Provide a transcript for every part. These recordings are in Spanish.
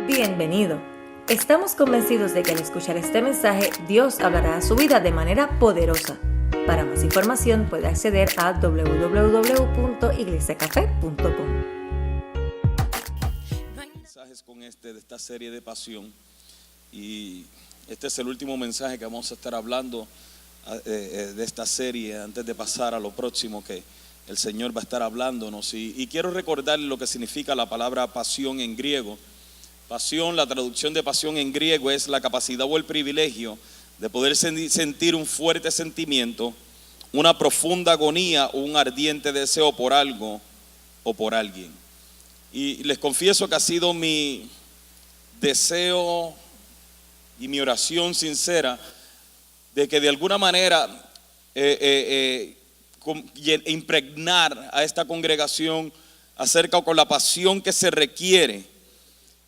Bienvenido. Estamos convencidos de que al escuchar este mensaje, Dios hablará a su vida de manera poderosa. Para más información puede acceder a www.iglesiacafe.com. Mensajes con de esta serie de pasión, y este es el último mensaje que vamos a estar hablando de esta serie antes de pasar a lo próximo que el Señor va a estar hablándonos. Y quiero recordarle lo que significa la palabra pasión en griego. Pasión, la traducción de pasión en griego es la capacidad o el privilegio de poder sentir un fuerte sentimiento, una profunda agonía o un ardiente deseo por algo o por alguien. Y les confieso que ha sido mi deseo y mi oración sincera de que de alguna manera impregnar a esta congregación acerca con la pasión que se requiere,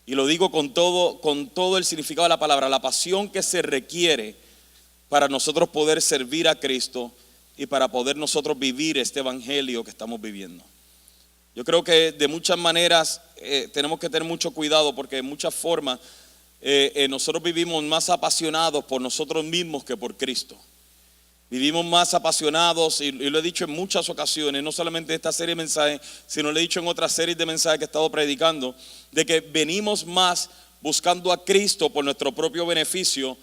y lo digo con todo el significado de la palabra, la pasión que se requiere para nosotros poder servir a Cristo y para poder nosotros vivir este evangelio que estamos viviendo. Yo creo que de muchas maneras tenemos que tener mucho cuidado, porque de muchas formas nosotros vivimos más apasionados por nosotros mismos que por Cristo. Vivimos más apasionados, y lo he dicho en muchas ocasiones, no solamente en esta serie de mensajes, sino lo he dicho en otras series de mensajes que he estado predicando, de que venimos más buscando a Cristo por nuestro propio beneficio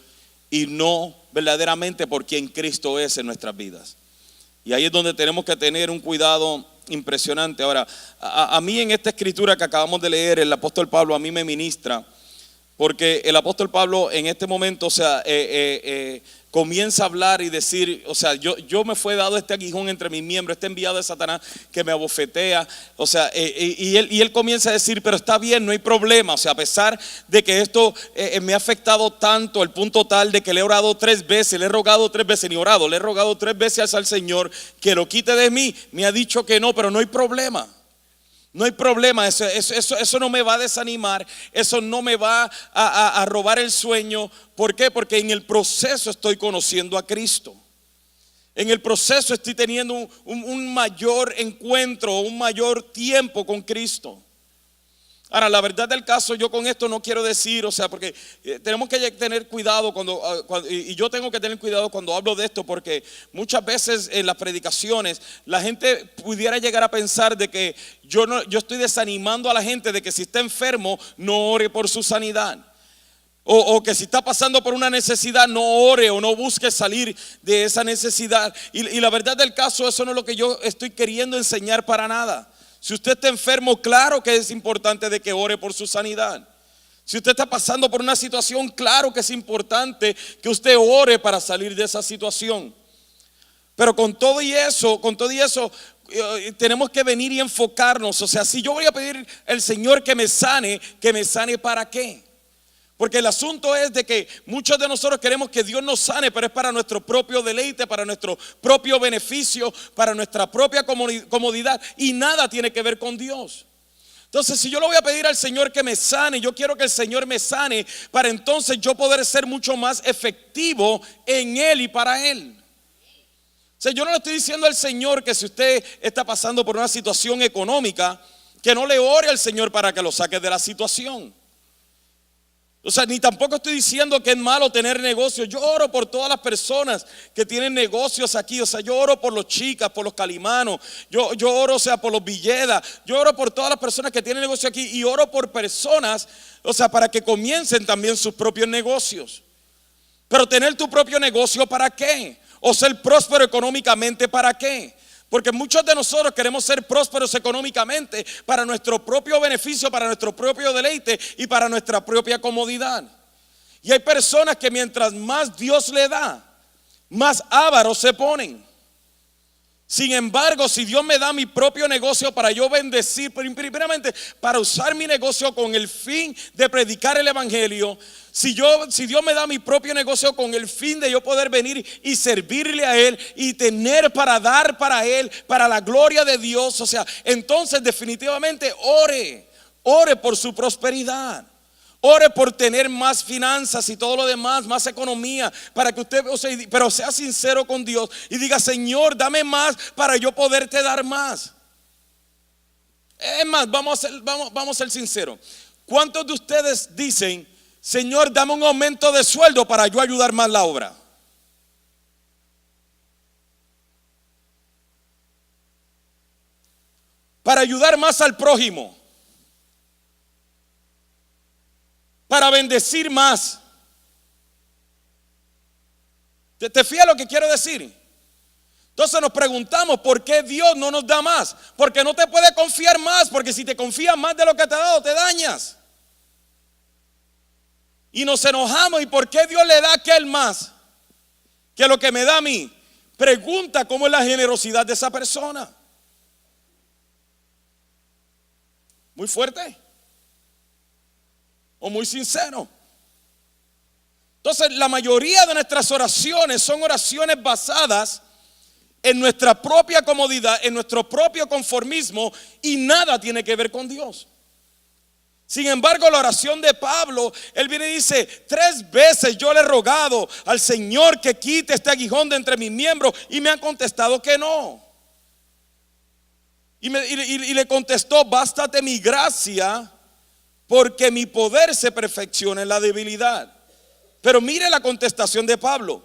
y no verdaderamente por quien Cristo es en nuestras vidas. Y ahí es donde tenemos que tener un cuidado impresionante. Ahora, a mí en esta escritura que acabamos de leer, el apóstol Pablo a mí me ministra, porque el apóstol Pablo en este momento, comienza a hablar y decir, yo me fue dado este aguijón entre mis miembros, este enviado de Satanás que me abofetea, y él comienza a decir, pero está bien, no hay problema, a pesar de que esto me ha afectado tanto, el punto tal de que le he orado 3 veces, le he rogado 3 veces, ni orado, le he rogado 3 veces al Señor que lo quite de mí, me ha dicho que no, pero no hay problema. No hay problema, eso no me va a desanimar, eso no me va a robar el sueño. ¿Por qué? Porque en el proceso estoy conociendo a Cristo. En el proceso estoy teniendo un mayor encuentro, un mayor tiempo con Cristo. Ahora, la verdad del caso, yo con esto no quiero decir, porque tenemos que tener cuidado y yo tengo que tener cuidado cuando hablo de esto, porque muchas veces en las predicaciones la gente pudiera llegar a pensar de que yo estoy desanimando a la gente de que si está enfermo no ore por su sanidad, o que si está pasando por una necesidad no ore o no busque salir de esa necesidad. Y la verdad del caso, eso no es lo que yo estoy queriendo enseñar para nada. Si usted está enfermo, claro que es importante de que ore por su sanidad. Si usted está pasando por una situación, claro que es importante que usted ore para salir de esa situación. Pero con todo y eso, tenemos que venir y enfocarnos. Si yo voy a pedir al Señor que me sane ¿para qué? Porque el asunto es de que muchos de nosotros queremos que Dios nos sane, pero es para nuestro propio deleite, para nuestro propio beneficio, para nuestra propia comodidad, y nada tiene que ver con Dios. Entonces, si yo le voy a pedir al Señor que me sane, yo quiero que el Señor me sane para entonces yo poder ser mucho más efectivo en Él y para Él. Yo no le estoy diciendo al Señor que si usted está pasando por una situación económica, que no le ore al Señor para que lo saque de la situación. Ni tampoco estoy diciendo que es malo tener negocios. Yo oro por todas las personas que tienen negocios aquí. Yo oro por los Chicas, por los Calimanos. Yo oro, por los Villeda. Yo oro por todas las personas que tienen negocios aquí. Y oro por personas, para que comiencen también sus propios negocios. Pero tener tu propio negocio, ¿para qué? O ser próspero económicamente, ¿para qué? Porque muchos de nosotros queremos ser prósperos económicamente para nuestro propio beneficio, para nuestro propio deleite y para nuestra propia comodidad. Y hay personas que mientras más Dios le da, más ávaros se ponen. Sin embargo, si Dios me da mi propio negocio para yo bendecir, primeramente para usar mi negocio con el fin de predicar el evangelio, si Dios me da mi propio negocio con el fin de yo poder venir y servirle a Él y tener para dar para Él, para la gloria de Dios, entonces definitivamente ore por su prosperidad. Ore por tener más finanzas y todo lo demás, más economía, para que usted, pero sea sincero con Dios y diga: Señor, dame más para yo poderte dar más. Es más, vamos a ser sinceros. ¿Cuántos de ustedes dicen, Señor, dame un aumento de sueldo para yo ayudar más la obra? Para ayudar más al prójimo, para bendecir más. ¿Te fijas lo que quiero decir? Entonces nos preguntamos, ¿por qué Dios no nos da más? Porque no te puede confiar más, porque si te confías más de lo que te ha dado, te dañas. Y nos enojamos, ¿y por qué Dios le da a aquel más que lo que me da a mí? Pregunta cómo es la generosidad de esa persona. ¿Muy fuerte? ¿O muy sincero? Entonces, la mayoría de nuestras oraciones son oraciones basadas en nuestra propia comodidad, en nuestro propio conformismo, y nada tiene que ver con Dios. Sin embargo, la oración de Pablo, él viene y dice: 3 veces yo le he rogado al Señor que quite este aguijón de entre mis miembros, y me han contestado que no. Y le contestó: bástate mi gracia, porque mi poder se perfecciona en la debilidad. Pero mire la contestación de Pablo: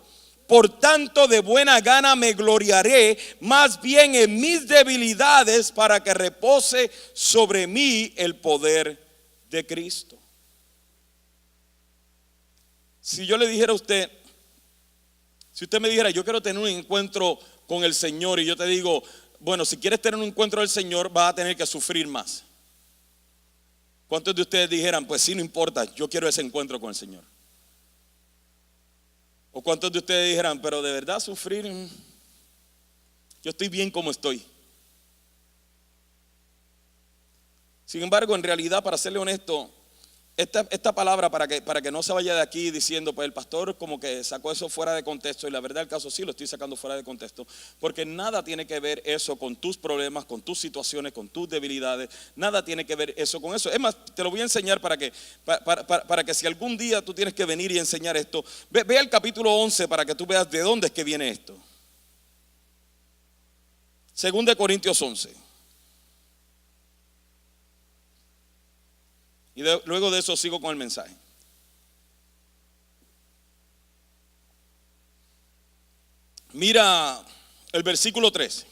por tanto, de buena gana me gloriaré más bien en mis debilidades, para que repose sobre mí el poder de Cristo. Si yo le dijera a usted, si usted me dijera, yo quiero tener un encuentro con el Señor, y yo te digo, bueno, si quieres tener un encuentro del Señor, vas a tener que sufrir más. ¿Cuántos de ustedes dijeran, pues sí, no importa, yo quiero ese encuentro con el Señor? ¿O cuántos de ustedes dijeran, pero de verdad sufrir, yo estoy bien como estoy? Sin embargo, en realidad, para serle honesto, esta palabra, para que no se vaya de aquí diciendo, pues el pastor como que sacó eso fuera de contexto, y la verdad el caso sí lo estoy sacando fuera de contexto, porque nada tiene que ver eso con tus problemas, con tus situaciones, con tus debilidades. Nada tiene que ver eso con eso. Es más, te lo voy a enseñar para que si algún día tú tienes que venir y enseñar esto, ve el capítulo 11 para que tú veas de dónde es que viene esto. 2 Corintios 11. Y luego de eso sigo con el mensaje. Mira el versículo 13.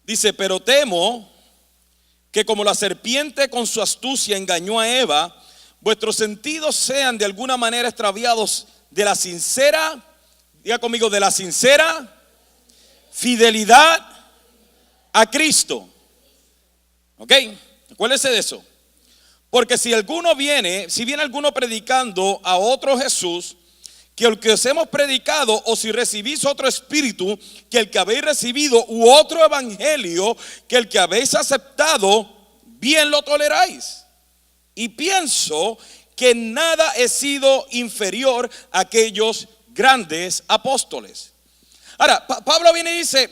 Dice: pero temo que como la serpiente con su astucia engañó a Eva, vuestros sentidos sean de alguna manera extraviados de la sincera, diga conmigo, de la sincera fidelidad a Cristo. ¿Ok? Acuérdese de eso. Porque si viene alguno predicando a otro Jesús que el que os hemos predicado, o si recibís otro espíritu que el que habéis recibido, u otro evangelio que el que habéis aceptado, bien lo toleráis. Y pienso que en nada he sido inferior a aquellos grandes apóstoles. Ahora, Pablo viene y dice,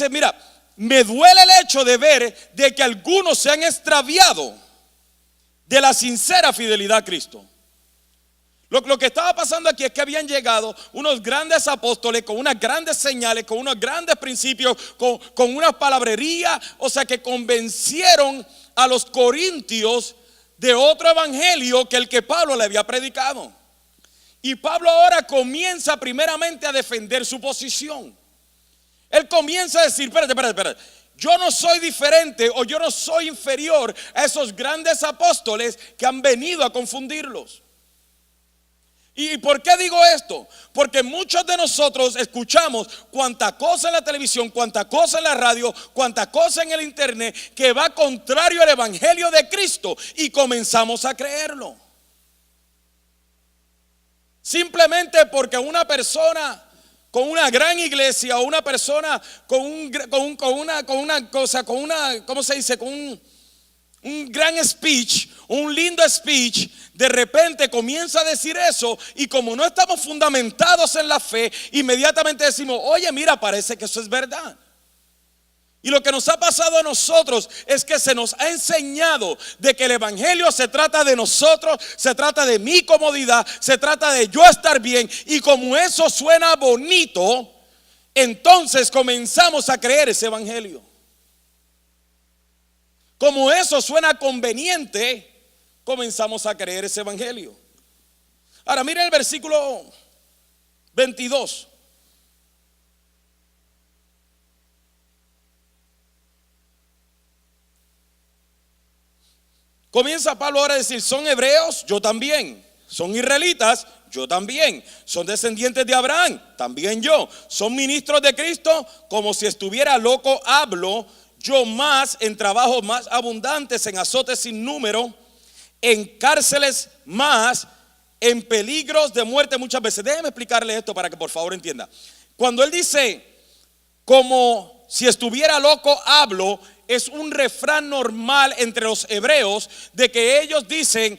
mira, me duele el hecho de ver de que algunos se han extraviado de la sincera fidelidad a Cristo. Lo que estaba pasando aquí es que habían llegado unos grandes apóstoles con unas grandes señales, con unos grandes principios, con una palabrería, o sea, que convencieron a los corintios de otro evangelio que el que Pablo le había predicado. Y Pablo ahora comienza primeramente a defender su posición. Él comienza a decir, espérate, yo no soy diferente, o yo no soy inferior a esos grandes apóstoles que han venido a confundirlos. ¿Y por qué digo esto? Porque muchos de nosotros escuchamos cuanta cosa en la televisión, cuanta cosa en la radio, cuanta cosa en el internet que va contrario al evangelio de Cristo, y comenzamos a creerlo. Simplemente porque una persona con una gran iglesia, o una persona con un gran speech, un lindo speech, de repente comienza a decir eso, y como no estamos fundamentados en la fe, inmediatamente decimos, oye, mira, parece que eso es verdad. Y lo que nos ha pasado a nosotros es que se nos ha enseñado de que el evangelio se trata de nosotros, se trata de mi comodidad, se trata de yo estar bien, y como eso suena bonito, entonces comenzamos a creer ese evangelio. Como eso suena conveniente, comenzamos a creer ese evangelio. Ahora miren el versículo 22. Comienza Pablo ahora a decir: son hebreos, yo también. Son israelitas, yo también. Son descendientes de Abraham, también yo. Son ministros de Cristo, como si estuviera loco hablo. Yo más, en trabajos más abundantes, en azotes sin número, en cárceles más, en peligros de muerte muchas veces. Déjeme explicarle esto para que por favor entienda. Cuando él dice, como si estuviera loco hablo, es un refrán normal entre los hebreos, de que ellos dicen,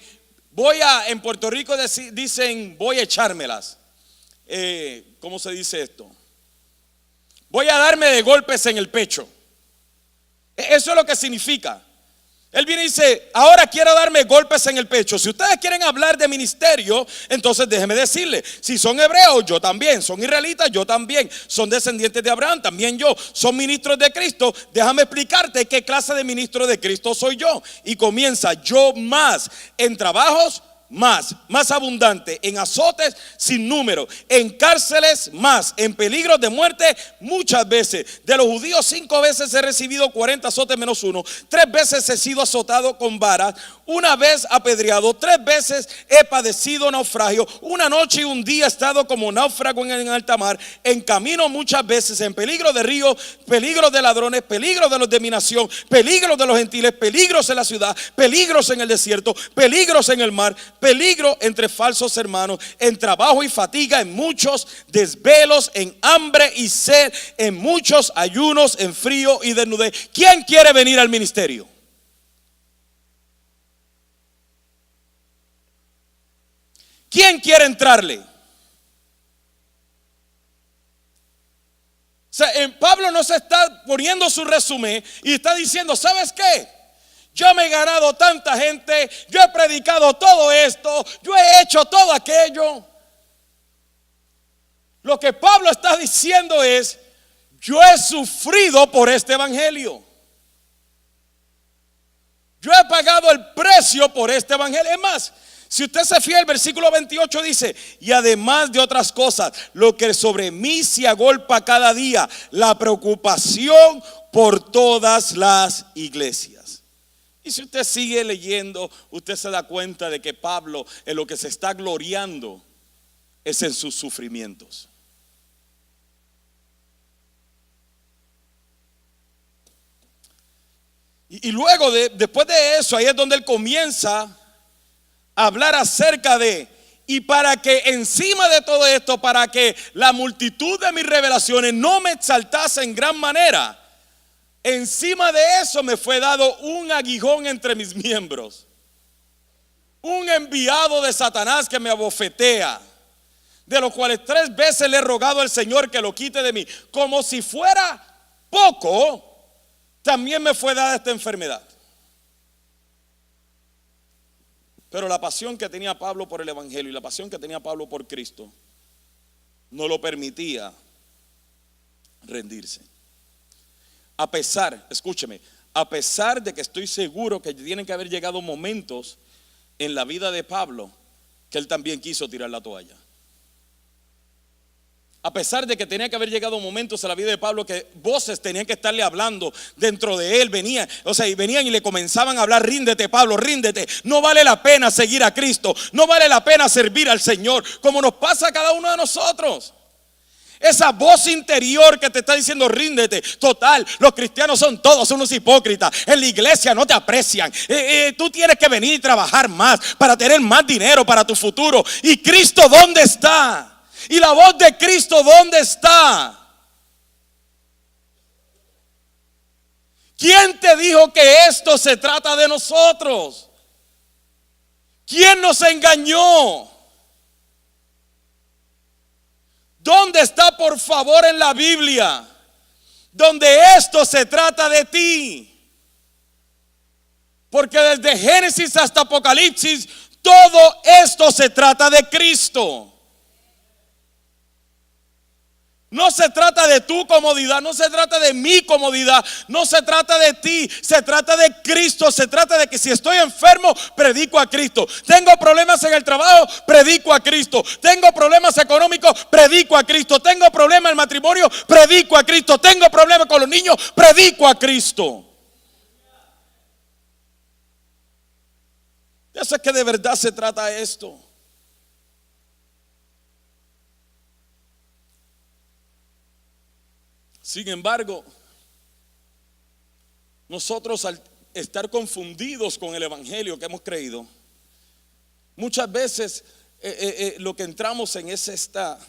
en Puerto Rico dicen, voy a echármelas. ¿Cómo se dice esto? Voy a darme de golpes en el pecho. Eso es lo que significa. Él viene y dice, ahora quiero darme golpes en el pecho. Si ustedes quieren hablar de ministerio, entonces déjeme decirle, si son hebreos, yo también. Son israelitas, yo también. Son descendientes de Abraham, también yo. Son ministros de Cristo, déjame explicarte qué clase de ministro de Cristo soy yo. Y comienza, yo más, en trabajos más abundante, en azotes sin número, en cárceles más, en peligros de muerte muchas veces. De los judíos 5 veces he recibido 40 azotes menos 1. 3 veces he sido azotado con varas, 1 vez apedreado, 3 veces he padecido naufragio, 1 noche y 1 día he estado como náufrago en alta mar, en camino muchas veces, en peligro de río, peligro de ladrones, peligro de los de mi nación, peligro de los gentiles, peligros en la ciudad, peligros en el desierto, peligros en el mar, peligro entre falsos hermanos, en trabajo y fatiga, en muchos desvelos, en hambre y sed, en muchos ayunos, en frío y desnudez. ¿Quién quiere venir al ministerio? ¿Quién quiere entrarle? O sea, Pablo no se está poniendo su resumen y está diciendo, ¿sabes qué? Yo me he ganado tanta gente, yo he predicado todo esto, yo he hecho todo aquello. Lo que Pablo está diciendo es, yo he sufrido por este evangelio. Yo he pagado el precio por este evangelio. Es más, si usted se fija, el versículo 28 dice, y además de otras cosas, lo que sobre mí se agolpa cada día, la preocupación por todas las iglesias. Y si usted sigue leyendo, usted se da cuenta de que Pablo en lo que se está gloriando es en sus sufrimientos. Y luego después de eso, ahí es donde él comienza a hablar acerca de, y para que encima de todo esto, para que la multitud de mis revelaciones no me exaltase en gran manera, encima de eso me fue dado un aguijón entre mis miembros, un enviado de Satanás que me abofetea, de los cuales 3 veces le he rogado al Señor que lo quite de mí. Como si fuera poco, también me fue dada esta enfermedad. Pero la pasión que tenía Pablo por el evangelio y la pasión que tenía Pablo por Cristo no lo permitía rendirse. A pesar, escúcheme, a pesar de que estoy seguro que tienen que haber llegado momentos en la vida de Pablo que él también quiso tirar la toalla. A pesar de que tenía que haber llegado momentos en la vida de Pablo que voces tenían que estarle hablando dentro de él, venían y le comenzaban a hablar, ríndete Pablo, ríndete, no vale la pena seguir a Cristo, no vale la pena servir al Señor, como nos pasa a cada uno de nosotros. Esa voz interior que te está diciendo ríndete. Total, los cristianos son todos unos hipócritas. En la iglesia no te aprecian. Tú tienes que venir y trabajar más para tener más dinero para tu futuro. ¿Y Cristo dónde está? ¿Y la voz de Cristo dónde está? ¿Quién te dijo que esto se trata de nosotros? ¿Quién nos engañó? ¿Dónde está, por favor, en la Biblia donde esto se trata de ti? Porque desde Génesis hasta Apocalipsis todo esto se trata de Cristo. No se trata de tu comodidad, no se trata de mi comodidad, no se trata de ti, se trata de Cristo, se trata de que si estoy enfermo, predico a Cristo. Tengo problemas en el trabajo, predico a Cristo. Tengo problemas económicos, predico a Cristo. Tengo problemas en el matrimonio, predico a Cristo. Tengo problemas con los niños, predico a Cristo. Eso es que de verdad se trata esto. Sin embargo, nosotros al estar confundidos con el evangelio que hemos creído, muchas veces lo que entramos en es esta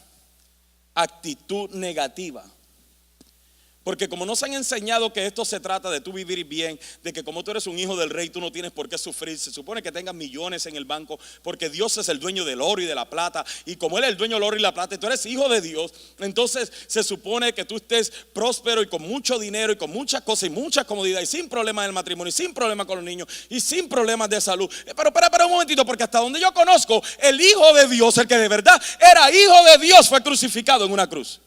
actitud negativa. Porque como nos han enseñado que esto se trata de tú vivir bien, de que como tú eres un hijo del rey, tú no tienes por qué sufrir. Se supone que tengas millones en el banco, porque Dios es el dueño del oro y de la plata. Y como Él es el dueño del oro y la plata, y tú eres hijo de Dios, entonces se supone que tú estés próspero y con mucho dinero y con muchas cosas y mucha comodidad y sin problemas en el matrimonio y sin problemas con los niños y sin problemas de salud. Pero espera un momentito, porque hasta donde yo conozco, el hijo de Dios, el que de verdad era hijo de Dios, fue crucificado en una cruz.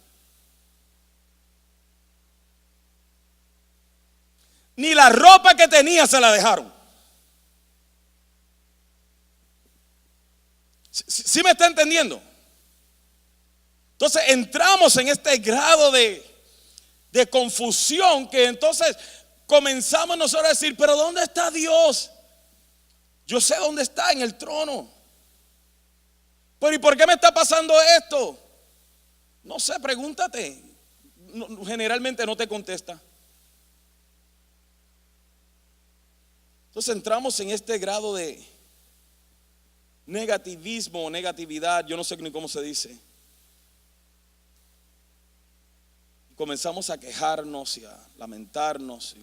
Ni la ropa que tenía se la dejaron. ¿Sí me está entendiendo? Entonces entramos en este grado de confusión que entonces comenzamos nosotros a decir, pero ¿dónde está Dios? Yo sé dónde está, en el trono. Pero ¿y por qué me está pasando esto? No sé, pregúntate. Generalmente no te contesta. Entonces entramos en este grado de negativismo o negatividad, yo no sé ni cómo se dice. Comenzamos a quejarnos y a lamentarnos.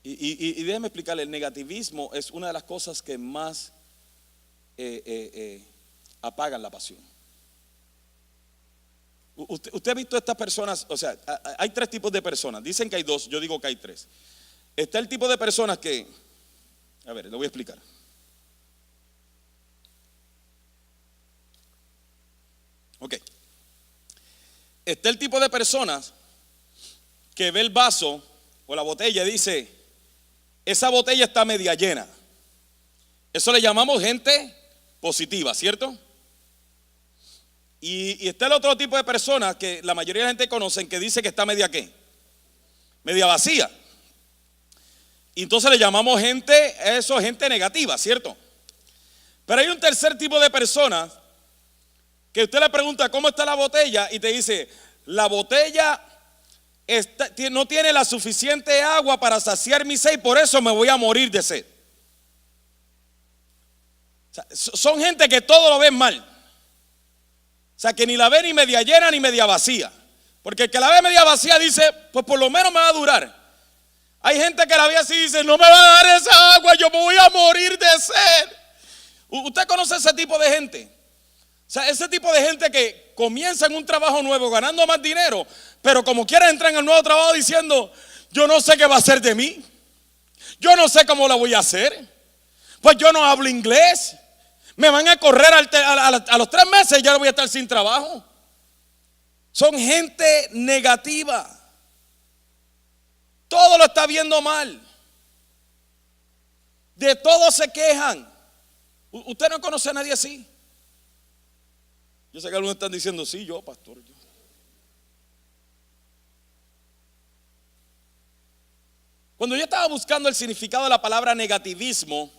Y déjeme explicarle, el negativismo es una de las cosas que más apagan la pasión. Usted ha visto estas personas, o sea, hay tres tipos de personas. Dicen que hay dos, yo digo que hay tres. Está el tipo de personas que, a ver, le voy a explicar. Ok. Está el tipo de personas que ve el vaso o la botella y dice, esa botella está media llena. Eso le llamamos gente positiva, ¿cierto? Y está el otro tipo de personas que la mayoría de la gente conocen que dice que está media ¿qué? Media vacía. Y entonces le llamamos gente negativa, ¿cierto? Pero hay un tercer tipo de personas que usted le pregunta cómo está la botella y te dice, la botella no tiene la suficiente agua para saciar mi sed y por eso me voy a morir de sed. O sea, son gente que todo lo ven mal. O sea, que ni la ve ni media llena ni media vacía. Porque el que la ve media vacía dice, pues por lo menos me va a durar. Hay gente que la ve así y dice, no me va a dar esa agua, yo me voy a morir de sed. ¿Usted conoce ese tipo de gente? O sea, ese tipo de gente que comienza en un trabajo nuevo ganando más dinero, pero como quiera entrar en el nuevo trabajo diciendo, yo no sé qué va a hacer de mí. Yo no sé cómo lo voy a hacer. Pues yo no hablo inglés. Me van a correr a los 3 meses y ya voy a estar sin trabajo. Son gente negativa. Todo lo está viendo mal. De todo se quejan. ¿Usted no conoce a nadie así? Yo sé que algunos están diciendo, sí, yo, pastor, yo. Cuando yo estaba buscando el significado de la palabra negativismo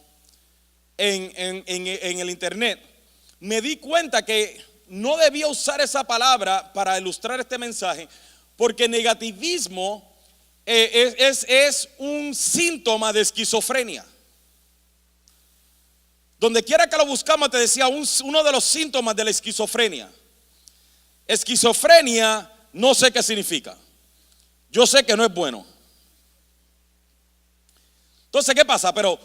en el internet, me di cuenta que no debía usar esa palabra para ilustrar este mensaje, porque negativismo es un síntoma de esquizofrenia. Donde quiera que lo buscamos te decía uno de los síntomas de la esquizofrenia. Esquizofrenia no sé qué significa. Yo sé que no es bueno. Entonces, ¿qué pasa? Pero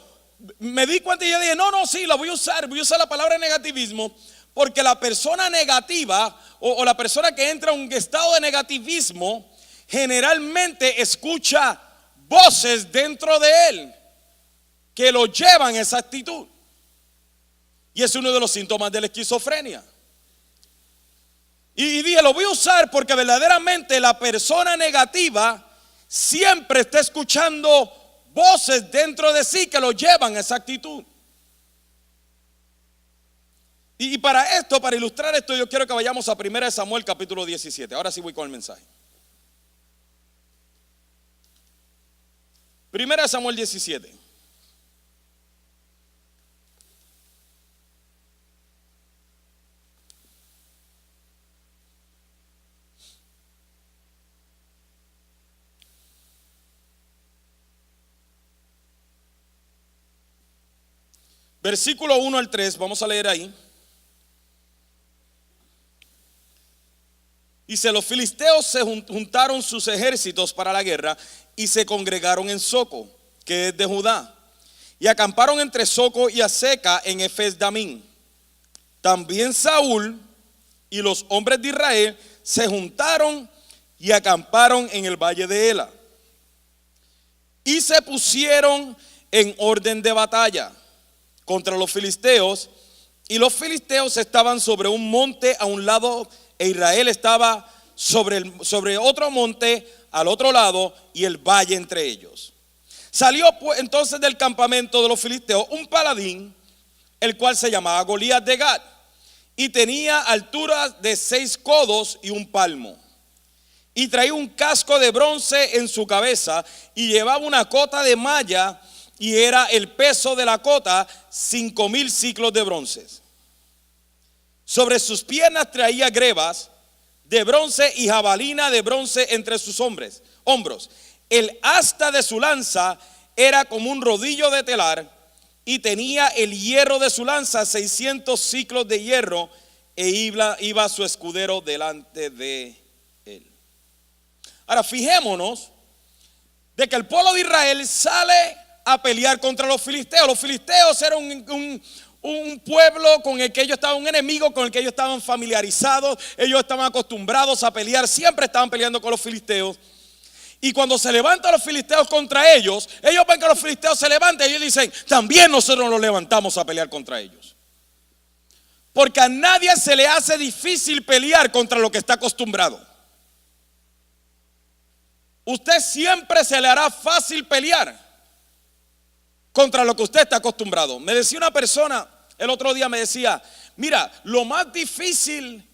me di cuenta y yo dije, no, sí, la voy a usar la palabra negativismo, porque la persona negativa o la persona que entra en un estado de negativismo generalmente escucha voces dentro de él que lo llevan a esa actitud. Y es uno de los síntomas de la esquizofrenia. Y dije, lo voy a usar porque verdaderamente la persona negativa siempre está escuchando voces dentro de sí que lo llevan a esa actitud. Y para esto, para ilustrar esto, yo quiero que vayamos a 1 Samuel capítulo 17. Ahora sí voy con el mensaje. 1 Samuel 17. Versículo 1 al 3, vamos a leer ahí. Dice, los filisteos se juntaron sus ejércitos para la guerra y se congregaron en Soco, que es de Judá, y acamparon entre Soco y Azeca en Efes-Damín. También Saúl y los hombres de Israel se juntaron y acamparon en el valle de Ela. Y se pusieron en orden de batalla contra los filisteos, y los filisteos estaban sobre un monte a un lado, e Israel estaba sobre otro monte al otro lado, y el valle entre ellos. Salió pues entonces del campamento de los filisteos un paladín, el cual se llamaba Goliat de Gat, y tenía altura de 6 codos y un palmo, y traía un casco de bronce en su cabeza, y llevaba una cota de malla, y era el peso de la cota 5,000 siclos de bronce. Sobre sus piernas traía grebas de bronce y jabalina de bronce entre sus hombros. El asta de su lanza era como un rodillo de telar, y tenía el hierro de su lanza 600 siclos de hierro, e iba su escudero delante de él. Ahora fijémonos de que el pueblo de Israel sale a pelear contra los filisteos. Los filisteos eran un pueblo con el que ellos estaban, un enemigo con el que ellos estaban familiarizados. Ellos estaban acostumbrados a pelear, siempre estaban peleando con los filisteos. Y cuando se levantan los filisteos contra ellos, ellos ven que los filisteos se levantan y ellos dicen, también nosotros nos levantamos a pelear contra ellos. Porque a nadie se le hace difícil pelear contra lo que está acostumbrado. Usted siempre se le hará fácil pelear contra lo que usted está acostumbrado. Me decía una persona el otro día, me decía, mira, lo más difícil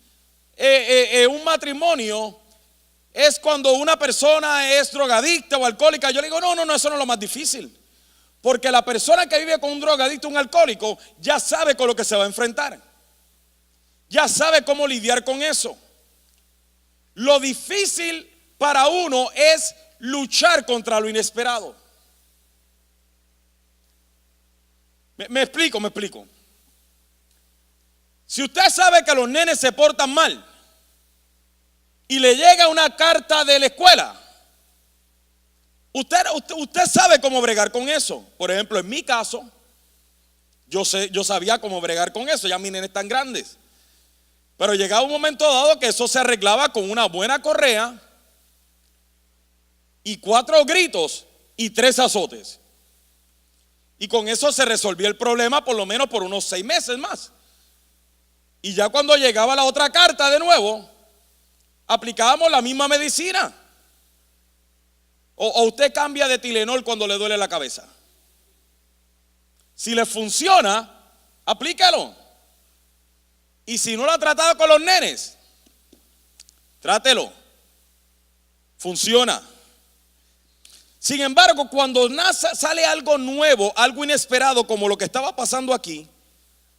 en un matrimonio es cuando una persona es drogadicta o alcohólica. Yo le digo, no, eso no es lo más difícil. Porque la persona que vive con un drogadicto o un alcohólico ya sabe con lo que se va a enfrentar. Ya sabe cómo lidiar con eso. Lo difícil para uno es luchar contra lo inesperado. Me explico. Si usted sabe que los nenes se portan mal y le llega una carta de la escuela, usted sabe cómo bregar con eso. Por ejemplo, en mi caso, yo sabía cómo bregar con eso. Ya mis nenes están grandes. Pero llegaba un momento dado que eso se arreglaba con una buena correa y 4 gritos y 3 azotes. Y con eso se resolvía el problema por lo menos por unos 6 meses más. Y ya cuando llegaba la otra carta de nuevo, aplicábamos la misma medicina. O usted cambia de Tylenol cuando le duele la cabeza. Si le funciona, aplícalo. Y si no lo ha tratado con los nenes, trátelo. Funciona. Sin embargo, cuando sale algo nuevo, algo inesperado como lo que estaba pasando aquí,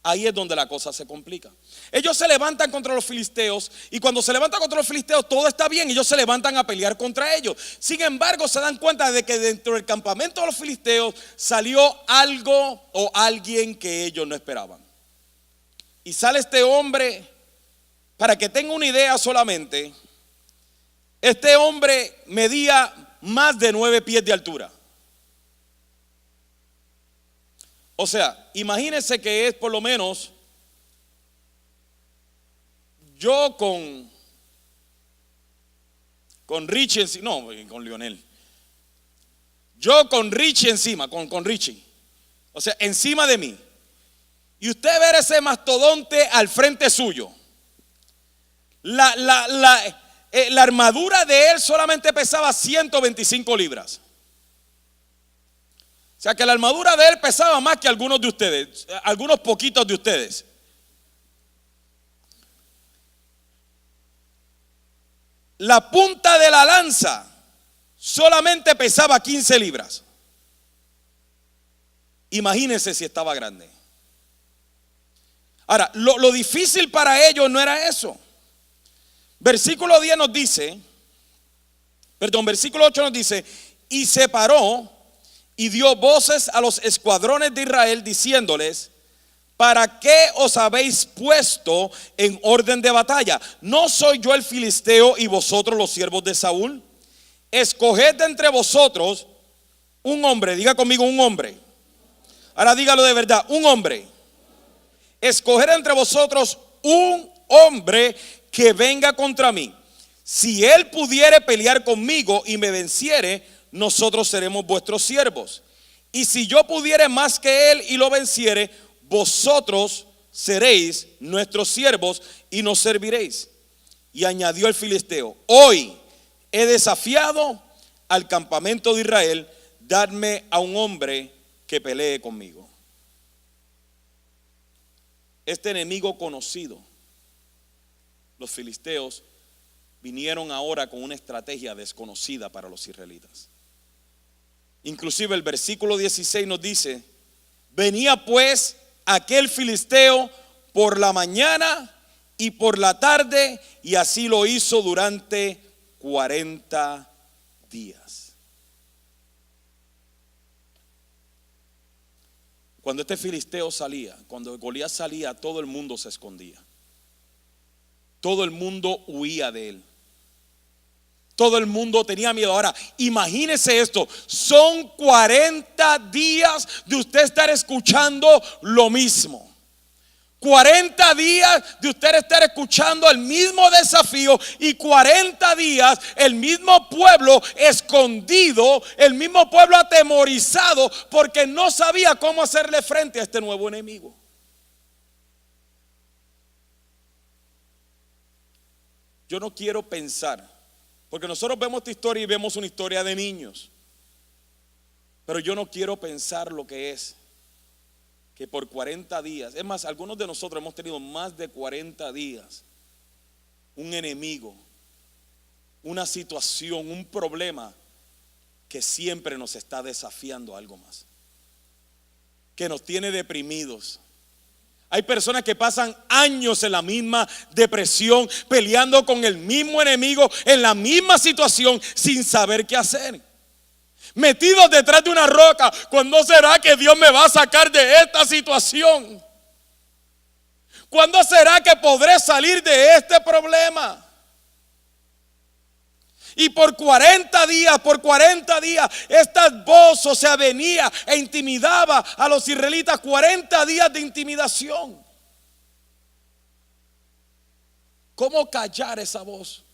ahí es donde la cosa se complica. Ellos se levantan contra los filisteos, y cuando se levantan contra los filisteos todo está bien, ellos se levantan a pelear contra ellos. Sin embargo, se dan cuenta de que dentro del campamento de los filisteos salió algo o alguien que ellos no esperaban. Y sale este hombre, para que tenga una idea solamente, este hombre medía más de 9 pies de altura. O sea, imagínense que es por lo menos yo con Richie encima, no, con Lionel. Yo con Richie encima, con Richie. O sea, encima de mí. Y usted ver ese mastodonte al frente suyo. La armadura de él solamente pesaba 125 libras. O sea que la armadura de él pesaba más que algunos de ustedes, algunos poquitos de ustedes. La punta de la lanza solamente pesaba 15 libras. Imagínense si estaba grande. Ahora, lo difícil para ellos no era eso. Versículo 10 nos dice, versículo 8 nos dice, y se paró y dio voces a los escuadrones de Israel diciéndoles: ¿para qué os habéis puesto en orden de batalla? ¿No soy yo el filisteo y vosotros los siervos de Saúl? Escoged de entre vosotros un hombre, diga conmigo un hombre. Ahora dígalo de verdad, un hombre. Escoger entre vosotros un hombre que venga contra mí. Si él pudiere pelear conmigo y me venciere, nosotros seremos vuestros siervos. Y si yo pudiere más que él y lo venciere, vosotros seréis nuestros siervos y nos serviréis. Y añadió el filisteo: hoy he desafiado al campamento de Israel, dadme a un hombre que pelee conmigo. Este enemigo conocido, los filisteos, vinieron ahora con una estrategia desconocida para los israelitas. Inclusive el versículo 16 nos dice: venía pues aquel filisteo por la mañana y por la tarde, y así lo hizo durante 40 días. Cuando este filisteo salía, cuando Goliat salía, todo el mundo se escondía. Todo el mundo huía de él. Todo el mundo tenía miedo. Ahora, imagínese esto: son 40 días de usted estar escuchando lo mismo. 40 días de usted estar escuchando el mismo desafío, y 40 días el mismo pueblo escondido, el mismo pueblo atemorizado porque no sabía cómo hacerle frente a este nuevo enemigo. Yo no quiero pensar, porque nosotros vemos esta historia y vemos una historia de niños, pero yo no quiero pensar lo que es que por 40 días, es más, algunos de nosotros hemos tenido más de 40 días, un enemigo, una situación, un problema que siempre nos está desafiando a algo más, que nos tiene deprimidos. Hay personas que pasan años en la misma depresión, peleando con el mismo enemigo, en la misma situación, sin saber qué hacer. Metidos detrás de una roca. ¿Cuándo será que Dios me va a sacar de esta situación? ¿Cuándo será que podré salir de este problema? Y por 40 días, esta voz, o sea, venía e intimidaba a los israelitas. 40 días de intimidación. ¿Cómo callar esa voz?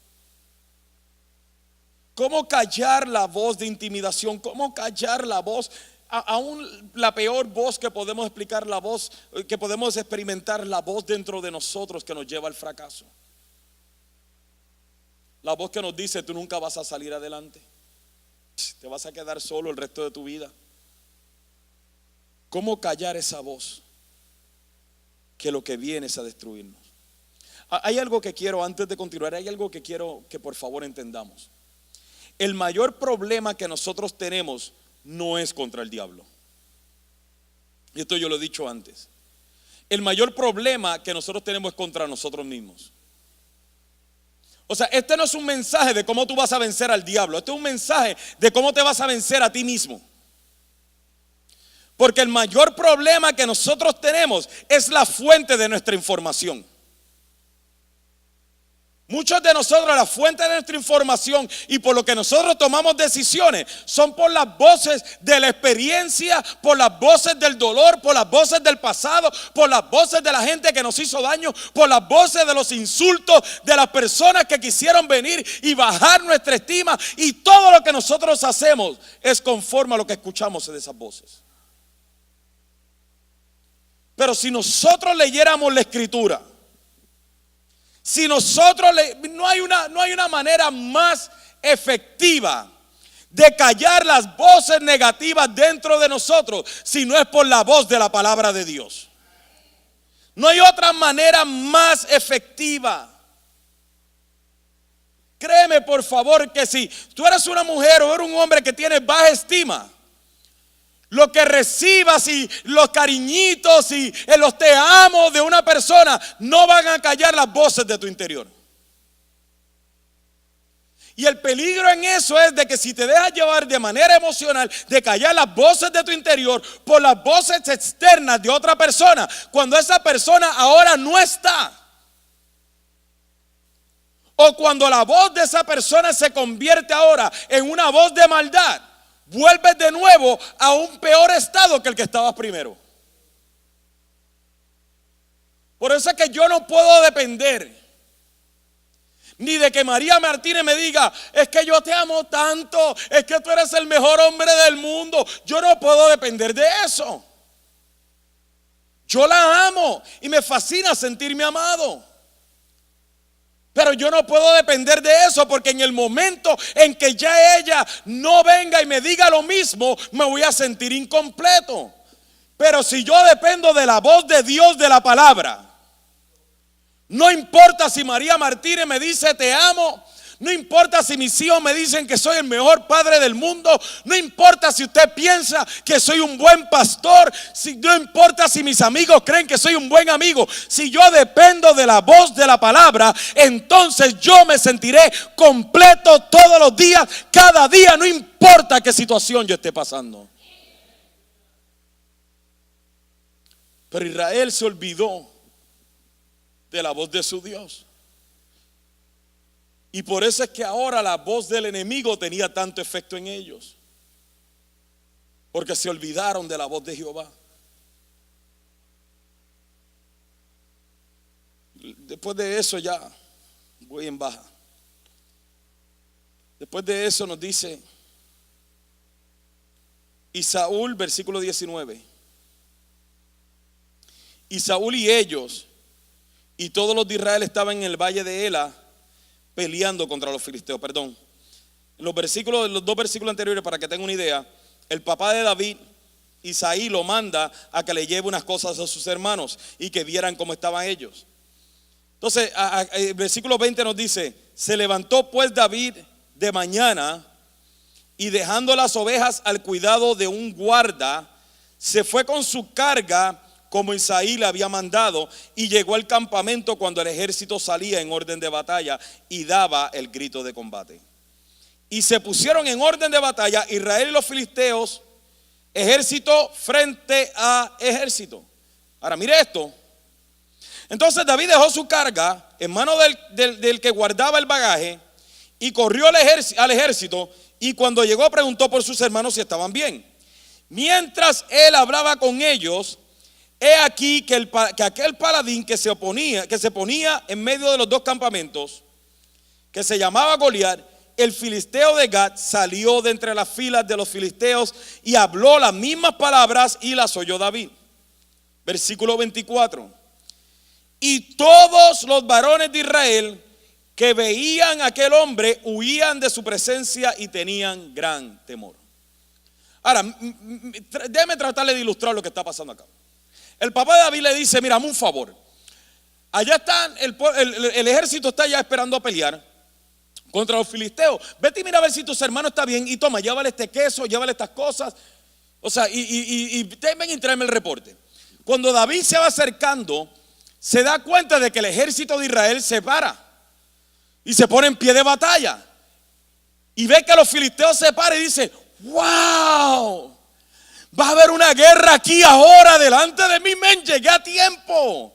¿Cómo callar la voz de intimidación? ¿Cómo callar la voz? Aún la peor voz que podemos explicar, la voz que podemos experimentar, la voz dentro de nosotros que nos lleva al fracaso. La voz que nos dice: tú nunca vas a salir adelante, te vas a quedar solo el resto de tu vida. ¿Cómo callar esa voz que lo que viene es a destruirnos? Hay algo que quiero, antes de continuar, hay algo que quiero que por favor entendamos. El mayor problema que nosotros tenemos no es contra el diablo. Y esto yo lo he dicho antes. El mayor problema que nosotros tenemos es contra nosotros mismos. O sea, este no es un mensaje de cómo tú vas a vencer al diablo. Este es un mensaje de cómo te vas a vencer a ti mismo. Porque el mayor problema que nosotros tenemos es la fuente de nuestra información. Muchos de nosotros, la fuente de nuestra información y por lo que nosotros tomamos decisiones son por las voces de la experiencia, por las voces del dolor, por las voces del pasado, por las voces de la gente que nos hizo daño, por las voces de los insultos de las personas que quisieron venir y bajar nuestra estima. Y todo lo que nosotros hacemos es conforme a lo que escuchamos de esas voces. Pero si nosotros leyéramos la escritura, Si nosotros no hay una manera más efectiva de callar las voces negativas dentro de nosotros, si no es por la voz de la palabra de Dios. No hay otra manera más efectiva. Créeme por favor que si tú eres una mujer o eres un hombre que tiene baja estima, lo que recibas y los cariñitos y los te amo de una persona no van a callar las voces de tu interior. Y el peligro en eso es de que si te dejas llevar de manera emocional, de callar las voces de tu interior por las voces externas de otra persona, cuando esa persona ahora no está, o cuando la voz de esa persona se convierte ahora en una voz de maldad, vuelves de nuevo a un peor estado que el que estabas primero. Por eso es que yo no puedo depender ni de que María Martínez me diga, es que yo te amo tanto, es que tú eres el mejor hombre del mundo. Yo no puedo depender de eso. Yo la amo y me fascina sentirme amado. Pero yo no puedo depender de eso, porque en el momento en que ya ella no venga y me diga lo mismo, me voy a sentir incompleto. Pero si yo dependo de la voz de Dios, de la palabra, no importa si María Martínez me dice te amo, no importa si mis hijos me dicen que soy el mejor padre del mundo, no importa si usted piensa que soy un buen pastor, no importa si mis amigos creen que soy un buen amigo, si yo dependo de la voz de la palabra, entonces yo me sentiré completo todos los días, cada día, no importa qué situación yo esté pasando. Pero Israel se olvidó de la voz de su Dios. Y por eso es que ahora la voz del enemigo tenía tanto efecto en ellos, porque se olvidaron de la voz de Jehová. Después de eso ya voy en baja. Después de eso nos dice y Saúl, versículo 19. Y Saúl y ellos y todos los de Israel estaban en el valle de Ela peleando contra los filisteos. Perdón. En los dos versículos anteriores, para que tengan una idea, el papá de David, Isaí, lo manda a que le lleve unas cosas a sus hermanos y que vieran cómo estaban ellos. Entonces, el versículo 20 nos dice: se levantó pues David de mañana y dejando las ovejas al cuidado de un guarda, se fue con su carga como Isaí le había mandado, y llegó al campamento cuando el ejército salía en orden de batalla y daba el grito de combate. Y se pusieron en orden de batalla Israel y los filisteos, ejército frente a ejército. Ahora mire esto. Entonces David dejó su carga en manos del que guardaba el bagaje y corrió al ejército, y cuando llegó preguntó por sus hermanos si estaban bien. Mientras él hablaba con ellos, he aquí que aquel paladín que se ponía en medio de los dos campamentos, que se llamaba Goliat, el filisteo de Gat, salió de entre las filas de los filisteos y habló las mismas palabras y las oyó David. Versículo 24. Y todos los varones de Israel que veían a aquel hombre huían de su presencia y tenían gran temor. Ahora, déjeme tratarle de ilustrar lo que está pasando acá. El papá de David le dice: mira, hazme un favor. Allá están, el ejército está ya esperando a pelear contra los filisteos. Vete y mira a ver si tus hermanos están bien. Y toma, llévale este queso, llévale estas cosas. O sea, y ven y tráeme el reporte. Cuando David se va acercando, se da cuenta de que el ejército de Israel se para y se pone en pie de batalla. Y ve que los filisteos se paran y dice: ¡wow! Va a haber una guerra aquí ahora delante de mí, men, llegué a tiempo.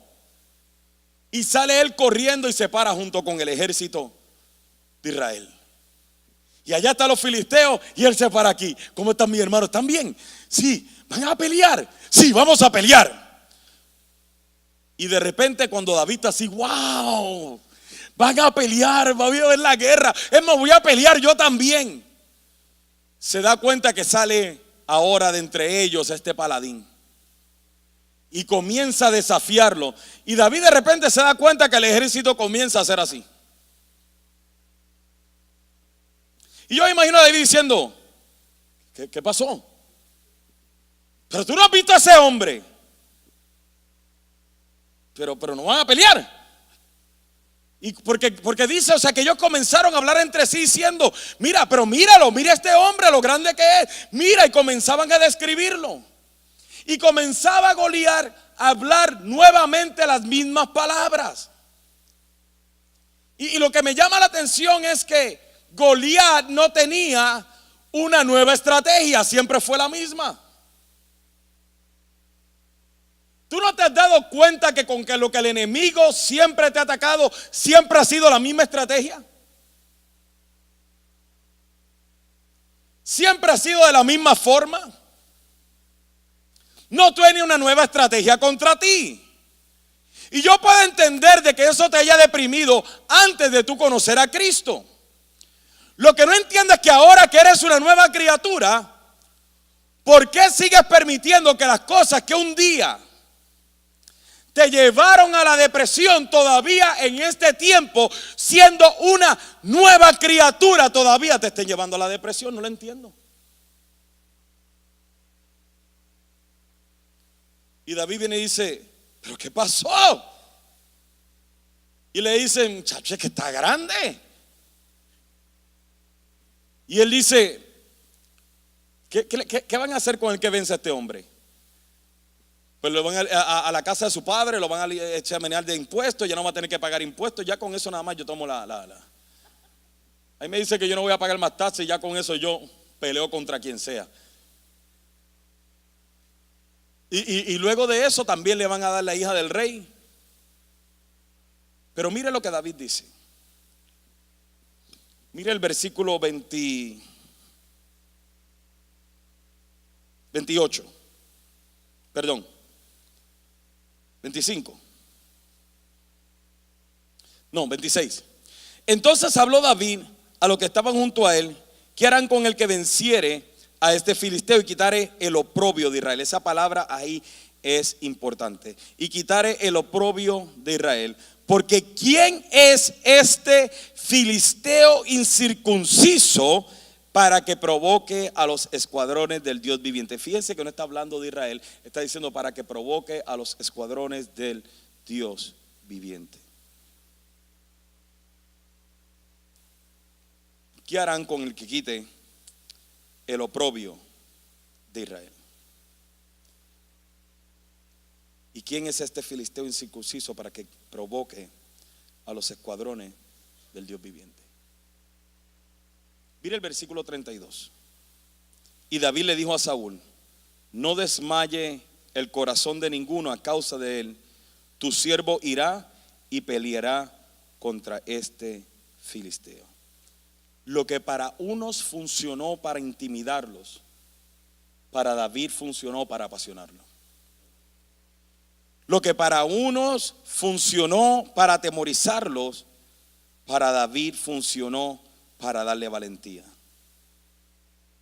Y sale él corriendo y se para junto con el ejército de Israel. Y allá están los filisteos y él se para aquí. ¿Cómo están mis hermanos? ¿Están bien? Sí. ¿Van a pelear? Sí, vamos a pelear. Y de repente cuando David está así: wow, van a pelear, va a haber la guerra, es más, voy a pelear yo también. Se da cuenta que sale ahora de entre ellos este paladín. y comienza a desafiarlo. Y David de repente se da cuenta que el ejército comienza a hacer así. Y yo imagino a David diciendo: ¿Qué pasó? Pero tú no has visto a ese hombre. Pero no van a pelear. Y porque dice, o sea, que ellos comenzaron a hablar entre sí diciendo: mira, pero míralo, mira este hombre, lo grande que es. Mira, y comenzaban a describirlo. Y comenzaba Goliat a hablar nuevamente las mismas palabras. Y lo que me llama la atención es que Goliat no tenía una nueva estrategia, siempre fue la misma. ¿Tú no te has dado cuenta que con que lo que el enemigo siempre te ha atacado, siempre ha sido la misma estrategia? Siempre ha sido de la misma forma. No tiene una nueva estrategia contra ti. Y yo puedo entender de que eso te haya deprimido antes de tú conocer a Cristo. Lo que no entiendo es que ahora que eres una nueva criatura, ¿por qué sigues permitiendo que las cosas que un día te llevaron a la depresión todavía en este tiempo, siendo una nueva criatura, todavía te estén llevando a la depresión? No lo entiendo. Y David viene y dice: ¿pero qué pasó? Y le dicen: muchacho, es que está grande. Y él dice: ¿qué van a hacer con el que vence a este hombre? Pues lo van a la casa de su padre, lo van a echar a menear de impuestos, ya no va a tener que pagar impuestos. Ya con eso nada más yo tomo Ahí me dice que yo no voy a pagar más tasas y ya con eso yo peleo contra quien sea. Y luego de eso también le van a dar la hija del rey. Pero mire lo que David dice. Mire el versículo 28. Perdón, 25. No, 26. Entonces habló David a los que estaban junto a él: ¿qué harán con el que venciere a este filisteo y quitare el oprobio de Israel? Esa palabra ahí es importante. Y quitare el oprobio de Israel. Porque ¿quién es este filisteo incircunciso para que provoque a los escuadrones del Dios viviente? Fíjense que no está hablando de Israel, está diciendo para que provoque a los escuadrones del Dios viviente. ¿Qué harán con el que quite el oprobio de Israel? ¿Y quién es este filisteo incircunciso para que provoque a los escuadrones del Dios viviente? Mire el versículo 32. Y David le dijo a Saúl: no desmaye el corazón de ninguno a causa de él. Tu siervo irá y peleará contra este filisteo. Lo que para unos funcionó para intimidarlos, para David funcionó para apasionarlo. Lo que para unos funcionó para atemorizarlos, para David funcionó para darle valentía.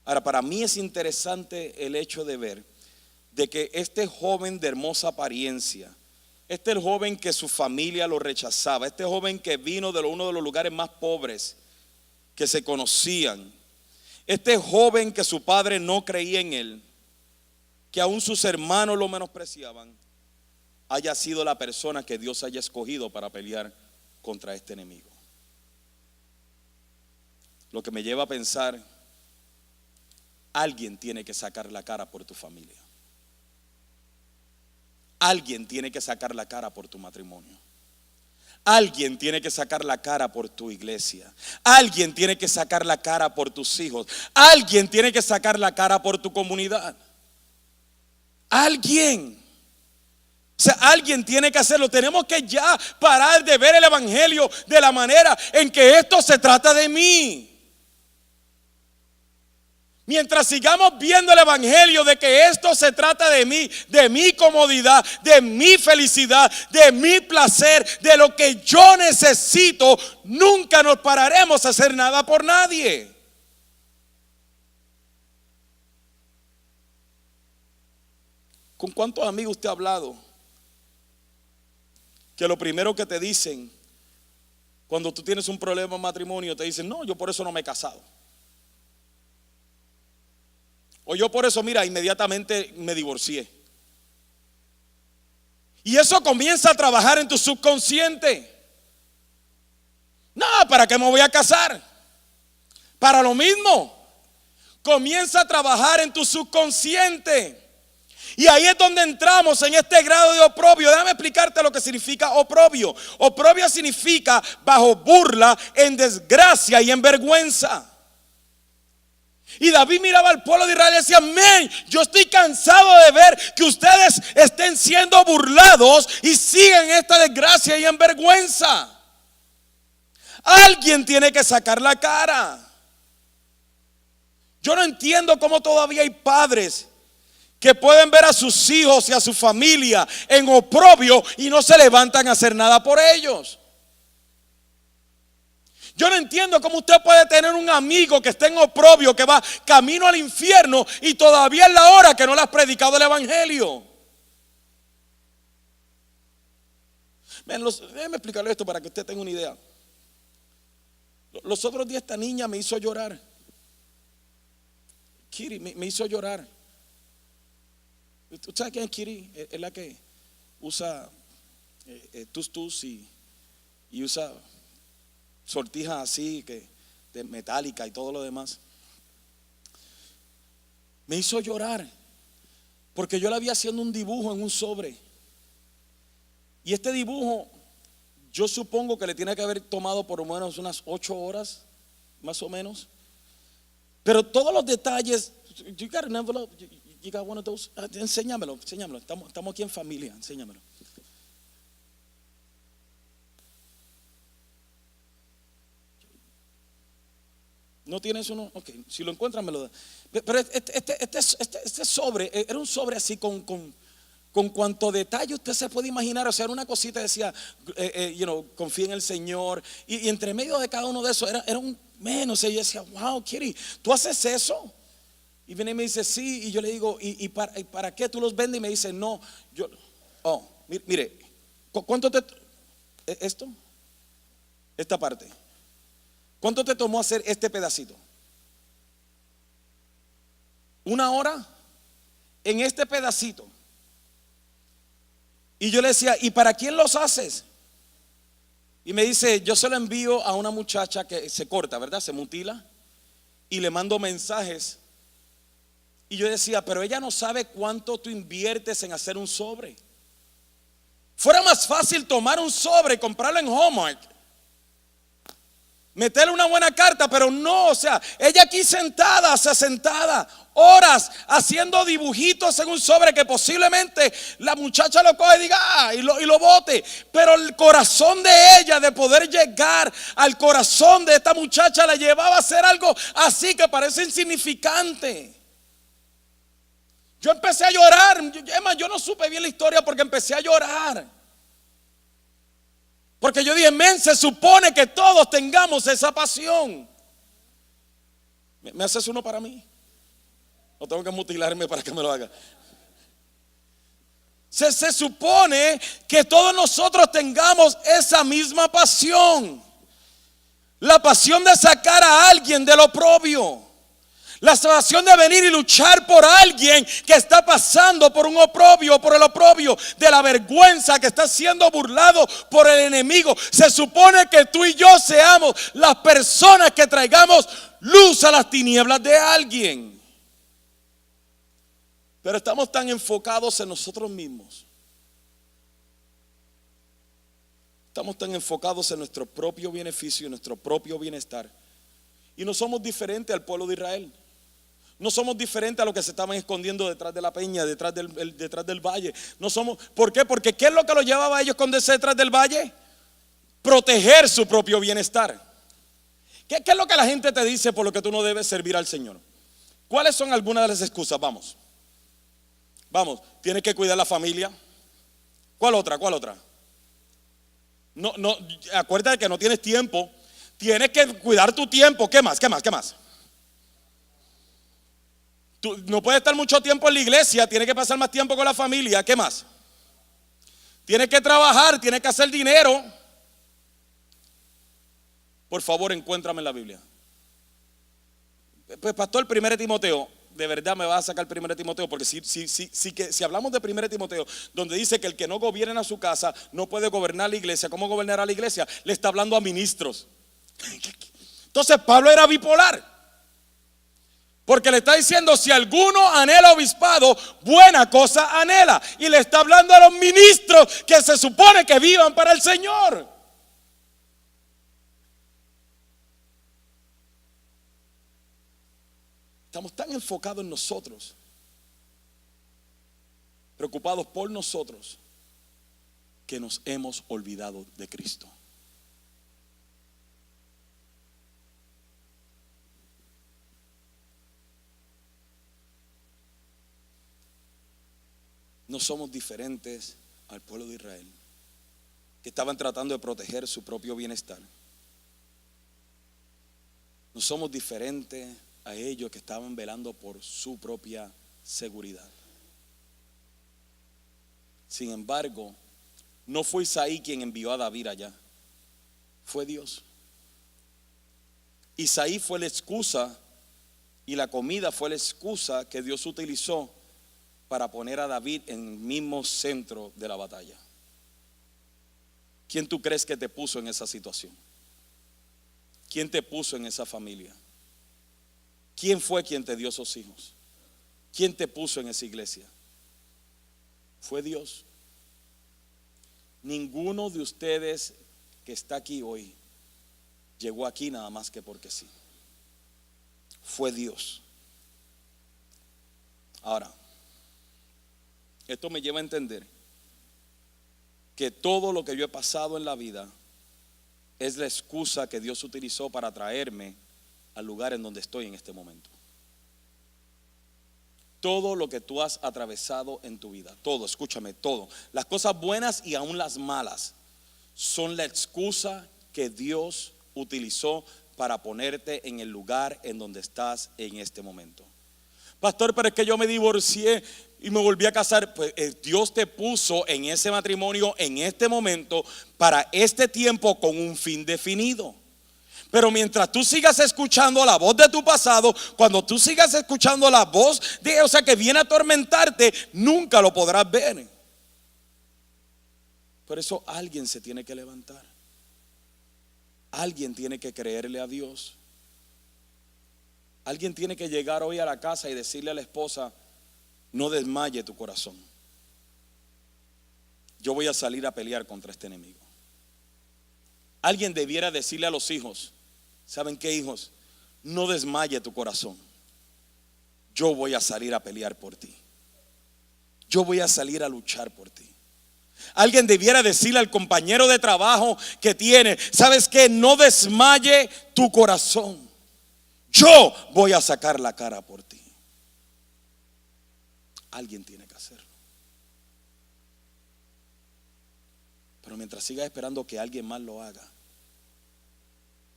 Ahora, para mí es interesante el hecho de ver de que este joven de hermosa apariencia, este joven que su familia lo rechazaba, este joven que vino de uno de los lugares más pobres que se conocían, este joven que su padre no creía en él, que aún sus hermanos lo menospreciaban, haya sido la persona que Dios haya escogido para pelear contra este enemigo. Lo que me lleva a pensar: alguien tiene que sacar la cara por tu familia. Alguien tiene que sacar la cara por tu matrimonio. Alguien tiene que sacar la cara por tu iglesia. Alguien tiene que sacar la cara por tus hijos. Alguien tiene que sacar la cara por tu comunidad. Alguien. O sea, alguien tiene que hacerlo. Tenemos que ya parar de ver el evangelio de la manera en que esto se trata de mí. Mientras sigamos viendo el evangelio de que esto se trata de mí, de mi comodidad, de mi felicidad, de mi placer, de lo que yo necesito, nunca nos pararemos a hacer nada por nadie. ¿Con cuántos amigos usted ha hablado? Que lo primero que te dicen cuando tú tienes un problema en matrimonio, te dicen, no, yo por eso no me he casado. O yo por eso, mira, inmediatamente me divorcié. Y eso comienza a trabajar en tu subconsciente. No, ¿para qué me voy a casar? Para lo mismo. Comienza a trabajar en tu subconsciente. Y ahí es donde entramos en este grado de oprobio. Déjame explicarte lo que significa oprobio. Oprobio significa bajo burla, en desgracia y en vergüenza. Y David miraba al pueblo de Israel y decía, amén, yo estoy cansado de ver que ustedes estén siendo burlados y siguen en esta desgracia y en vergüenza. Alguien tiene que sacar la cara. Yo no entiendo cómo todavía hay padres que pueden ver a sus hijos y a su familia en oprobio y no se levantan a hacer nada por ellos. Yo no entiendo cómo usted puede tener un amigo que esté en oprobio, que va camino al infierno y todavía es la hora que no le has predicado el evangelio. Déjeme explicarle esto para que usted tenga una idea. Los otros días esta niña me hizo llorar. Kiri me hizo llorar. ¿Usted sabe quién es Kiri? Es la que usa tus y usa sortijas así, que de metálica y todo lo demás. Me hizo llorar porque yo le había haciendo un dibujo en un sobre. Y este dibujo, yo supongo que le tiene que haber tomado por lo menos unas 8 horas, más o menos. Pero todos los detalles, you got an envelope, you got one of those, enséñamelo. Estamos aquí en familia, enséñamelo. ¿No tienes uno? Ok, si lo encuentran me lo da. Pero este sobre, era un sobre así con cuanto detalle usted se puede imaginar. O sea, era una cosita, decía, confía en el Señor. Y entre medio de cada uno de esos era un menos. Y yo decía, wow, Kiri, ¿tú haces eso? Y viene y me dice, sí. Y yo le digo, ¿y para qué tú los vendes? Y me dice, no, mire, ¿cuánto te, esto? Esta parte. ¿Cuánto te tomó hacer este pedacito? 1 hora en este pedacito. Y yo le decía, ¿y para quién los haces? Y me dice, yo se lo envío a una muchacha que se corta, ¿verdad? Se mutila. Y le mando mensajes. Y yo decía, pero ella no sabe cuánto tú inviertes en hacer un sobre. Fuera más fácil tomar un sobre y comprarlo en Hallmark, meterle una buena carta, pero no, o sea, ella aquí sentada, horas haciendo dibujitos en un sobre que posiblemente la muchacha lo coge y diga, y lo bote. Pero el corazón de ella, de poder llegar al corazón de esta muchacha, la llevaba a hacer algo así que parece insignificante. Yo empecé a llorar. Yo no supe bien la historia porque empecé a llorar. Porque yo dije, men, se supone que todos tengamos esa pasión. ¿Me haces uno para mí? ¿O tengo que mutilarme para que me lo haga? Se supone que todos nosotros tengamos esa misma pasión. La pasión de sacar a alguien del oprobio. La pasión de venir y luchar por alguien que está pasando por un oprobio, por el oprobio de la vergüenza, que está siendo burlado por el enemigo. Se supone que tú y yo seamos las personas que traigamos luz a las tinieblas de alguien. Pero estamos tan enfocados en nosotros mismos. Estamos tan enfocados en nuestro propio beneficio y nuestro propio bienestar. Y no somos diferentes al pueblo de Israel. No somos diferentes a los que se estaban escondiendo detrás de la peña, detrás del valle. No somos. ¿Por qué? Porque ¿qué es lo que los llevaba a ellos a esconderse detrás del valle? Proteger su propio bienestar. ¿Qué es lo que la gente te dice por lo que tú no debes servir al Señor? ¿Cuáles son algunas de las excusas? Vamos, tienes que cuidar la familia. ¿Cuál otra? No, acuérdate que no tienes tiempo. Tienes que cuidar tu tiempo. ¿Qué más? Tú no puedes estar mucho tiempo en la iglesia, tienes que pasar más tiempo con la familia. ¿Qué más? Tienes que trabajar, tienes que hacer dinero. Por favor, encuéntrame en la Biblia. Pues pastor, 1 Timoteo, de verdad me vas a sacar 1 Timoteo, porque si hablamos de 1 Timoteo, donde dice que el que no gobierna su casa no puede gobernar la iglesia. ¿Cómo gobernará la iglesia? Le está hablando a ministros. Entonces Pablo era bipolar, porque le está diciendo: si alguno anhela obispado, buena cosa anhela. Y le está hablando a los ministros que se supone que vivan para el Señor. Estamos tan enfocados en nosotros, preocupados por nosotros, que nos hemos olvidado de Cristo. No somos diferentes al pueblo de Israel, que estaban tratando de proteger su propio bienestar. No somos diferentes a ellos que estaban velando por su propia seguridad. Sin embargo, no fue Isaí quien envió a David allá, fue Dios. Isaí fue la excusa, y la comida fue la excusa que Dios utilizó para poner a David en el mismo centro de la batalla. ¿Quién tú crees que te puso en esa situación? ¿Quién te puso en esa familia? ¿Quién fue quien te dio esos hijos? ¿Quién te puso en esa iglesia? Fue Dios. Ninguno de ustedes que está aquí hoy llegó aquí nada más que porque sí. Fue Dios. Ahora, esto me lleva a entender que todo lo que yo he pasado en la vida es la excusa que Dios utilizó para traerme al lugar en donde estoy en este momento. Todo lo que tú has atravesado en tu vida, todo, escúchame, todo, las cosas buenas y aún las malas, son la excusa que Dios utilizó para ponerte en el lugar en donde estás en este momento. Pastor, pero es que yo me divorcié y me volví a casar. Pues Dios te puso en ese matrimonio en este momento para este tiempo con un fin definido. Pero mientras tú sigas escuchando la voz de tu pasado, cuando tú sigas escuchando la voz de, o sea, que viene a atormentarte, nunca lo podrás ver. Por eso alguien se tiene que levantar. Alguien tiene que creerle a Dios. Alguien tiene que llegar hoy a la casa y decirle a la esposa: no desmaye tu corazón. Yo voy a salir a pelear contra este enemigo. Alguien debiera decirle a los hijos: ¿saben qué, hijos? No desmaye tu corazón. Yo voy a salir a pelear por ti. Yo voy a salir a luchar por ti. Alguien debiera decirle al compañero de trabajo que tiene: ¿sabes qué? No desmaye tu corazón. Yo voy a sacar la cara por ti. Alguien tiene que hacerlo. Pero mientras sigas esperando que alguien más lo haga,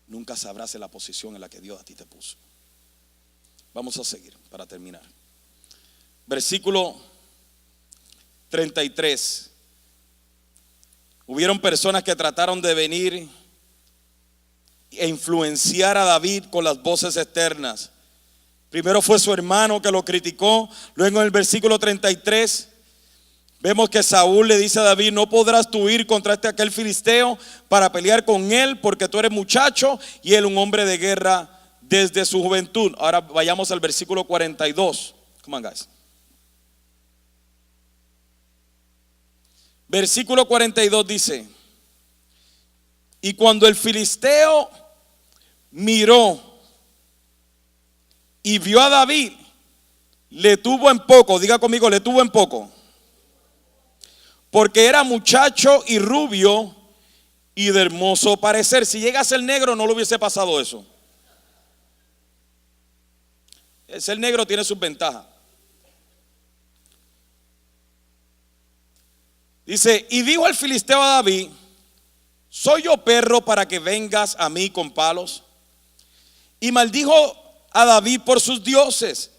nunca sabrás la posición en la que Dios a ti te puso. Vamos a seguir para terminar. Versículo 33. Hubieron personas que trataron de venir e influenciar a David con las voces externas. Primero fue su hermano que lo criticó. Luego en el versículo 33 vemos que Saúl le dice a David: no podrás tú ir contra aquel filisteo para pelear con él, porque tú eres muchacho y él un hombre de guerra desde su juventud. Ahora vayamos al versículo 42. Come on, guys. Versículo 42 dice: y cuando el filisteo miró y vio a David, le tuvo en poco. Diga conmigo: le tuvo en poco, porque era muchacho y rubio y de hermoso parecer. Si llega a ser negro, no le hubiese pasado eso. Ser negro tiene sus ventajas. Dice: y dijo el filisteo a David: ¿soy yo perro para que vengas a mí con palos? Y maldijo a David por sus dioses.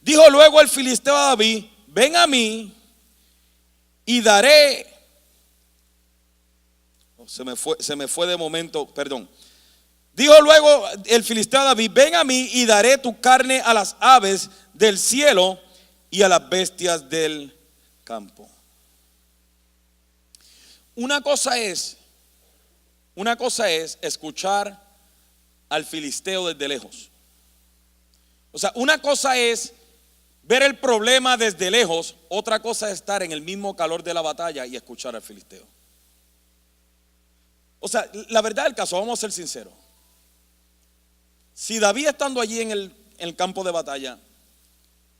Dijo luego el filisteo a David: ven a mí y daré. Se me fue de momento, perdón. Dijo luego el filisteo a David: ven a mí y daré tu carne a las aves del cielo y a las bestias del campo. Una cosa es escuchar al filisteo desde lejos. O sea, una cosa es ver el problema desde lejos, otra cosa es estar en el mismo calor de la batalla y escuchar al filisteo. O sea, la verdad del caso, vamos a ser sinceros. Si David, estando allí en el campo de batalla,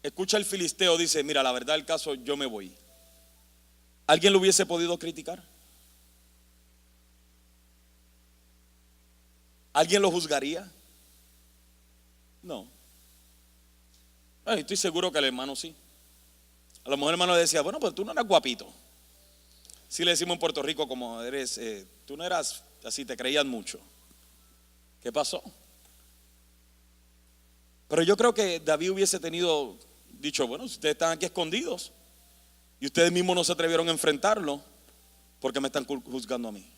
escucha al filisteo, dice: mira, la verdad del caso, yo me voy, ¿alguien lo hubiese podido criticar? ¿Alguien lo juzgaría? No. Ay, estoy seguro que el hermano sí. A lo mejor el hermano le decía: bueno, pues tú no eras guapito. Sí le decimos en Puerto Rico, como eres, tú no eras así, te creías mucho. ¿Qué pasó? Pero yo creo que David hubiese dicho: bueno, si ustedes están aquí escondidos y ustedes mismos no se atrevieron a enfrentarlo, ¿por qué me están juzgando a mí?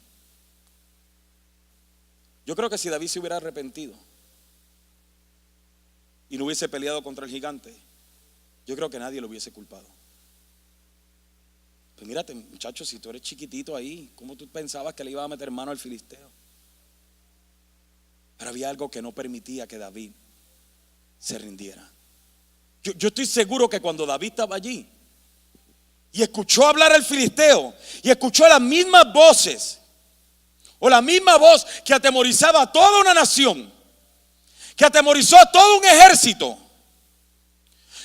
Yo creo que si David se hubiera arrepentido y no hubiese peleado contra el gigante, yo creo que nadie lo hubiese culpado. Pues mírate, muchacho, si tú eres chiquitito ahí, ¿cómo tú pensabas que le iba a meter mano al filisteo? Pero había algo que no permitía que David se rindiera. Yo estoy seguro que cuando David estaba allí y escuchó hablar al filisteo y escuchó las mismas voces, o la misma voz que atemorizaba a toda una nación, que atemorizó a todo un ejército,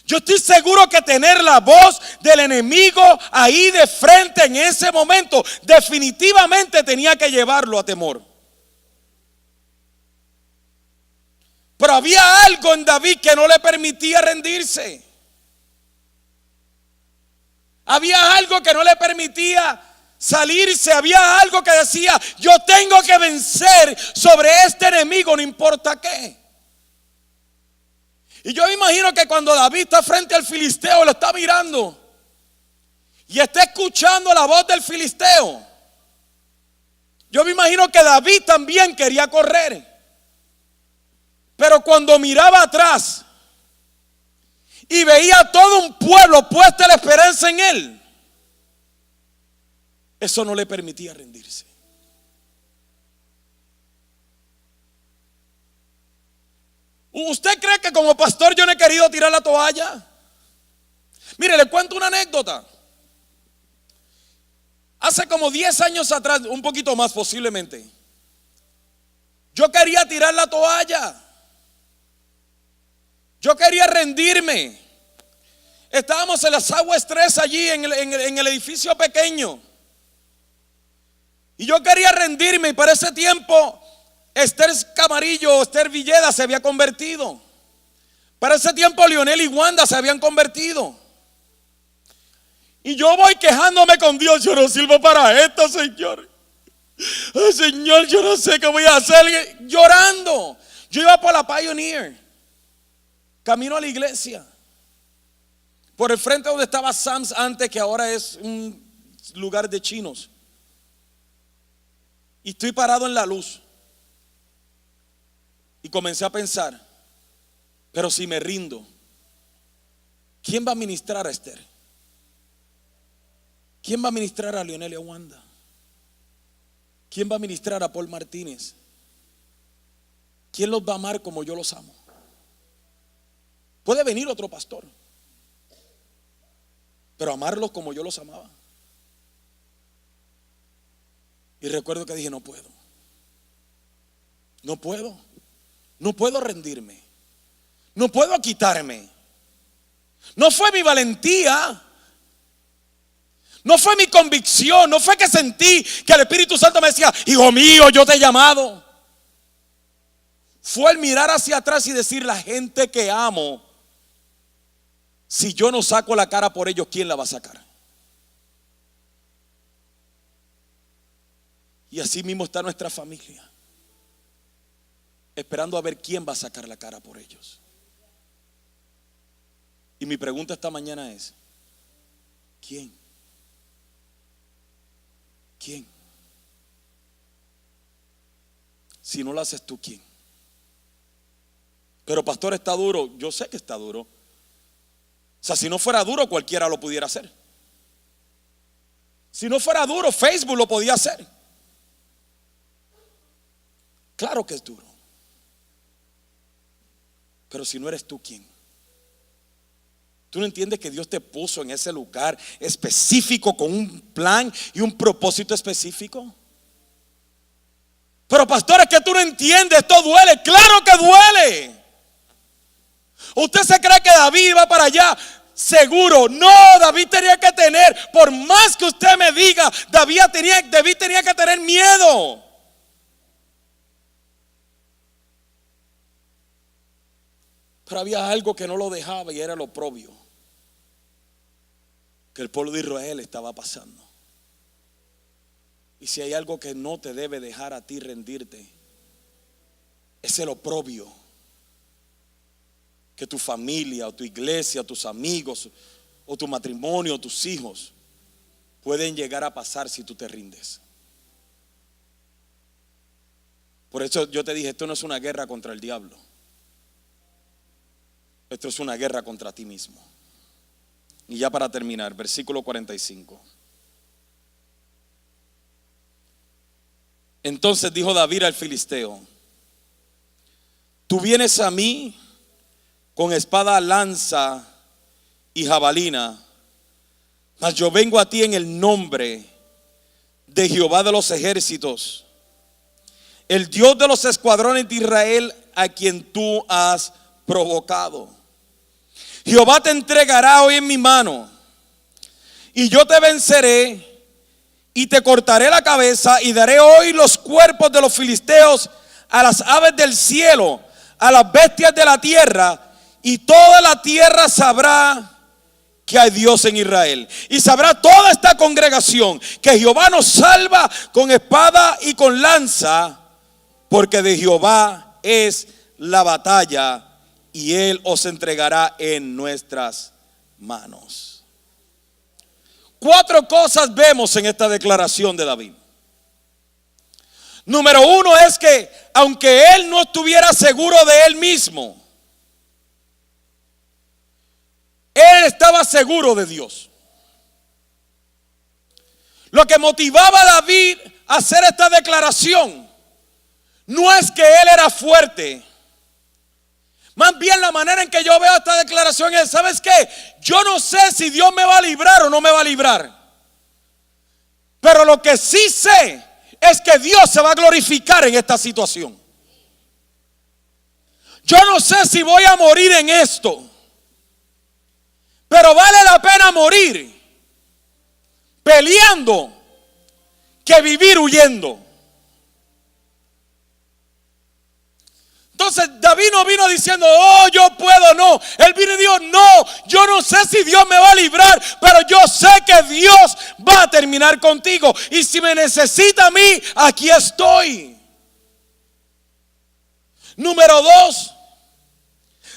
yo estoy seguro que tener la voz del enemigo ahí de frente en ese momento definitivamente tenía que llevarlo a temor. Pero había algo en David que no le permitía rendirse. Había algo que no le permitía salirse. Había algo que decía: yo tengo que vencer sobre este enemigo, no importa qué. Y yo me imagino que cuando David está frente al filisteo, lo está mirando y está escuchando la voz del filisteo, yo me imagino que David también quería correr. Pero cuando miraba atrás y veía a todo un pueblo puesta la esperanza en él, eso no le permitía rendirse. ¿Usted cree que como pastor yo no he querido tirar la toalla? Mire, le cuento una anécdota. Hace como 10 años atrás, un poquito más posiblemente, yo quería tirar la toalla. Yo quería rendirme. Estábamos en las aguas 3 allí en el edificio pequeño. Y yo quería rendirme, y para ese tiempo Esther Camarillo, Esther Villeda se había convertido. Para ese tiempo Lionel y Wanda se habían convertido. Y yo voy quejándome con Dios: yo no sirvo para esto, Señor. Ay, Señor, yo no sé qué voy a hacer. Llorando. Yo iba por la Pioneer, camino a la iglesia, por el frente donde estaba Sam's antes, que ahora es un lugar de chinos. Y estoy parado en la luz y comencé a pensar: pero si me rindo, ¿quién va a ministrar a Esther? ¿Quién va a ministrar a Lionel y a Wanda? ¿Quién va a ministrar a Paul Martínez? ¿Quién los va a amar como yo los amo? Puede venir otro pastor, pero amarlos como yo los amaba. Y recuerdo que dije: no puedo rendirme, no puedo quitarme. No fue mi valentía, no fue mi convicción, no fue que sentí que el Espíritu Santo me decía: hijo mío, yo te he llamado. Fue el mirar hacia atrás y decir: la gente que amo, si yo no saco la cara por ellos, ¿quién la va a sacar? Y así mismo está nuestra familia, esperando a ver quién va a sacar la cara por ellos. Y mi pregunta esta mañana es, ¿quién? ¿Quién? Si no lo haces tú, ¿quién? Pero pastor, está duro. Yo sé que está duro. O sea, si no fuera duro, cualquiera lo pudiera hacer. Si no fuera duro, Facebook lo podía hacer. Claro que es duro. Pero si no eres tú, ¿quién? ¿Tú no entiendes que Dios te puso en ese lugar específico con un plan y un propósito específico? Pero pastor, es que tú no entiendes, esto duele. Claro que duele. ¿Usted se cree que David va para allá? Seguro, no, David tenía que tener, por más que usted me diga, David tenía que tener miedo. Pero había algo que no lo dejaba y era lo oprobio que el pueblo de Israel estaba pasando. Y si hay algo que no te debe dejar a ti rendirte, es el oprobio que tu familia o tu iglesia, o tus amigos o tu matrimonio o tus hijos pueden llegar a pasar si tú te rindes. Por eso yo te dije, esto no es una guerra contra el diablo. Esto es una guerra contra ti mismo. Y ya para terminar, versículo 45. Entonces dijo David al filisteo: tú vienes a mí con espada, lanza y jabalina, mas yo vengo a ti en el nombre de Jehová de los ejércitos, el Dios de los escuadrones de Israel, a quien tú has provocado. Jehová te entregará hoy en mi mano, y yo te venceré y te cortaré la cabeza, y daré hoy los cuerpos de los filisteos a las aves del cielo, a las bestias de la tierra, y toda la tierra sabrá que hay Dios en Israel. Y sabrá toda esta congregación que Jehová nos salva con espada y con lanza, porque de Jehová es la batalla, y Él os entregará en nuestras manos. 4 cosas vemos en esta declaración de David. Número 1 es que aunque él no estuviera seguro de él mismo, él estaba seguro de Dios. Lo que motivaba a David a hacer esta declaración no es que él era fuerte. Más bien la manera en que yo veo esta declaración es, ¿sabes qué? Yo no sé si Dios me va a librar o no me va a librar. Pero lo que sí sé es que Dios se va a glorificar en esta situación. Yo no sé si voy a morir en esto, pero vale la pena morir peleando que vivir huyendo. Entonces David no vino diciendo, oh, yo puedo, no. Él vino y dijo, no, yo no sé si Dios me va a librar, pero yo sé que Dios va a terminar contigo. Y si me necesita a mí, aquí estoy. Número 2,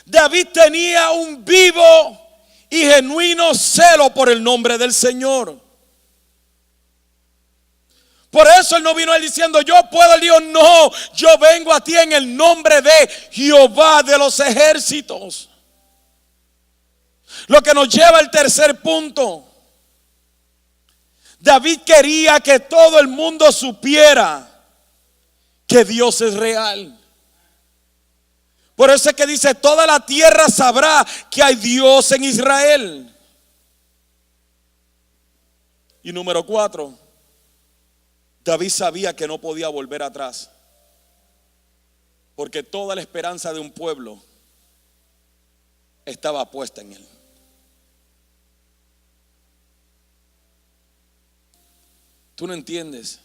David tenía un vivo y genuino celo por el nombre del Señor. Por eso él no vino él diciendo, yo puedo. Él dijo, no, yo vengo a ti en el nombre de Jehová de los ejércitos. Lo que nos lleva al tercer punto. David quería que todo el mundo supiera que Dios es real. Por eso es que dice, toda la tierra sabrá que hay Dios en Israel. Y número 4. David sabía que no podía volver atrás, porque toda la esperanza de un pueblo estaba puesta en él. Tú no entiendes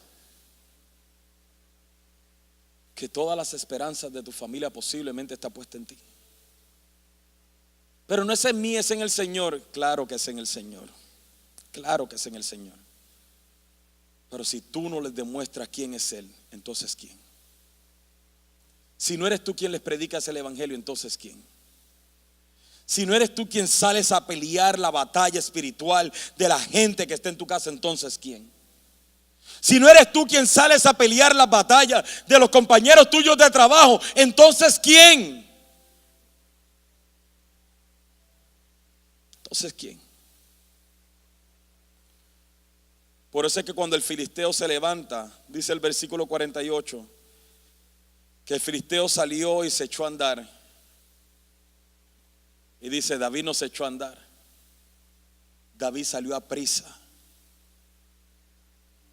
que todas las esperanzas de tu familia posiblemente está puesta en ti. Pero no es en mí, es en el Señor. Claro que es en el Señor. Claro que es en el Señor. Pero si tú no les demuestras quién es Él, entonces ¿quién? Si no eres tú quien les predicas el evangelio, entonces ¿quién? Si no eres tú quien sales a pelear la batalla espiritual de la gente que está en tu casa, entonces ¿quién? Si no eres tú quien sales a pelear las batallas de los compañeros tuyos de trabajo, entonces ¿quién? Entonces ¿quién? Por eso es que cuando el filisteo se levanta, dice el versículo 48, que el filisteo salió y se echó a andar. Y dice, David no se echó a andar. David salió a prisa.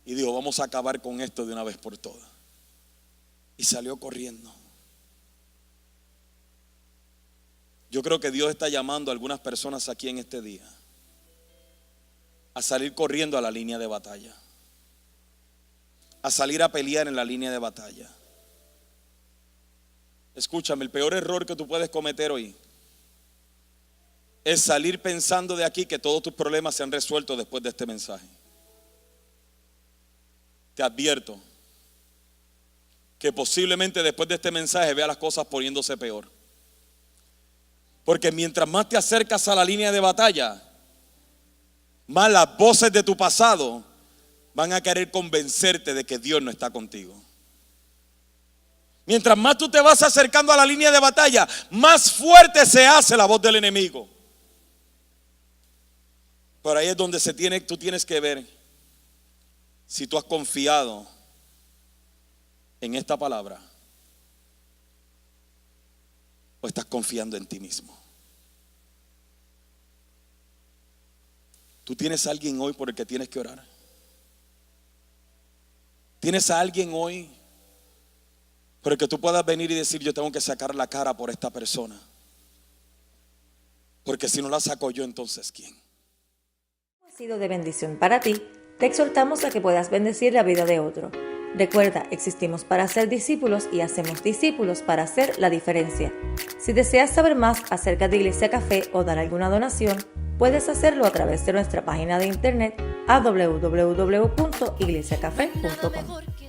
Y dijo, vamos a acabar con esto de una vez por todas. Y salió corriendo. Yo creo que Dios está llamando a algunas personas aquí en este día a salir corriendo a la línea de batalla, a salir a pelear en la línea de batalla. Escúchame, el peor error que tú puedes cometer hoy es salir pensando de aquí que todos tus problemas se han resuelto después de este mensaje. Te advierto que posiblemente después de este mensaje vea las cosas poniéndose peor. Porque mientras más te acercas a la línea de batalla, más las voces de tu pasado van a querer convencerte de que Dios no está contigo. Mientras más tú te vas acercando a la línea de batalla, más fuerte se hace la voz del enemigo. Por ahí es donde tú tienes que ver si tú has confiado en esta palabra o estás confiando en ti mismo. Tú tienes a alguien hoy por el que tienes que orar. Tienes a alguien hoy por el que tú puedas venir y decir, yo tengo que sacar la cara por esta persona, porque si no la saco yo, entonces ¿quién? Ha sido de bendición para ti. Te exhortamos a que puedas bendecir la vida de otro. Recuerda, existimos para ser discípulos y hacemos discípulos para hacer la diferencia. Si deseas saber más acerca de Iglesia Café o dar alguna donación, puedes hacerlo a través de nuestra página de internet a www.iglesiacafé.com.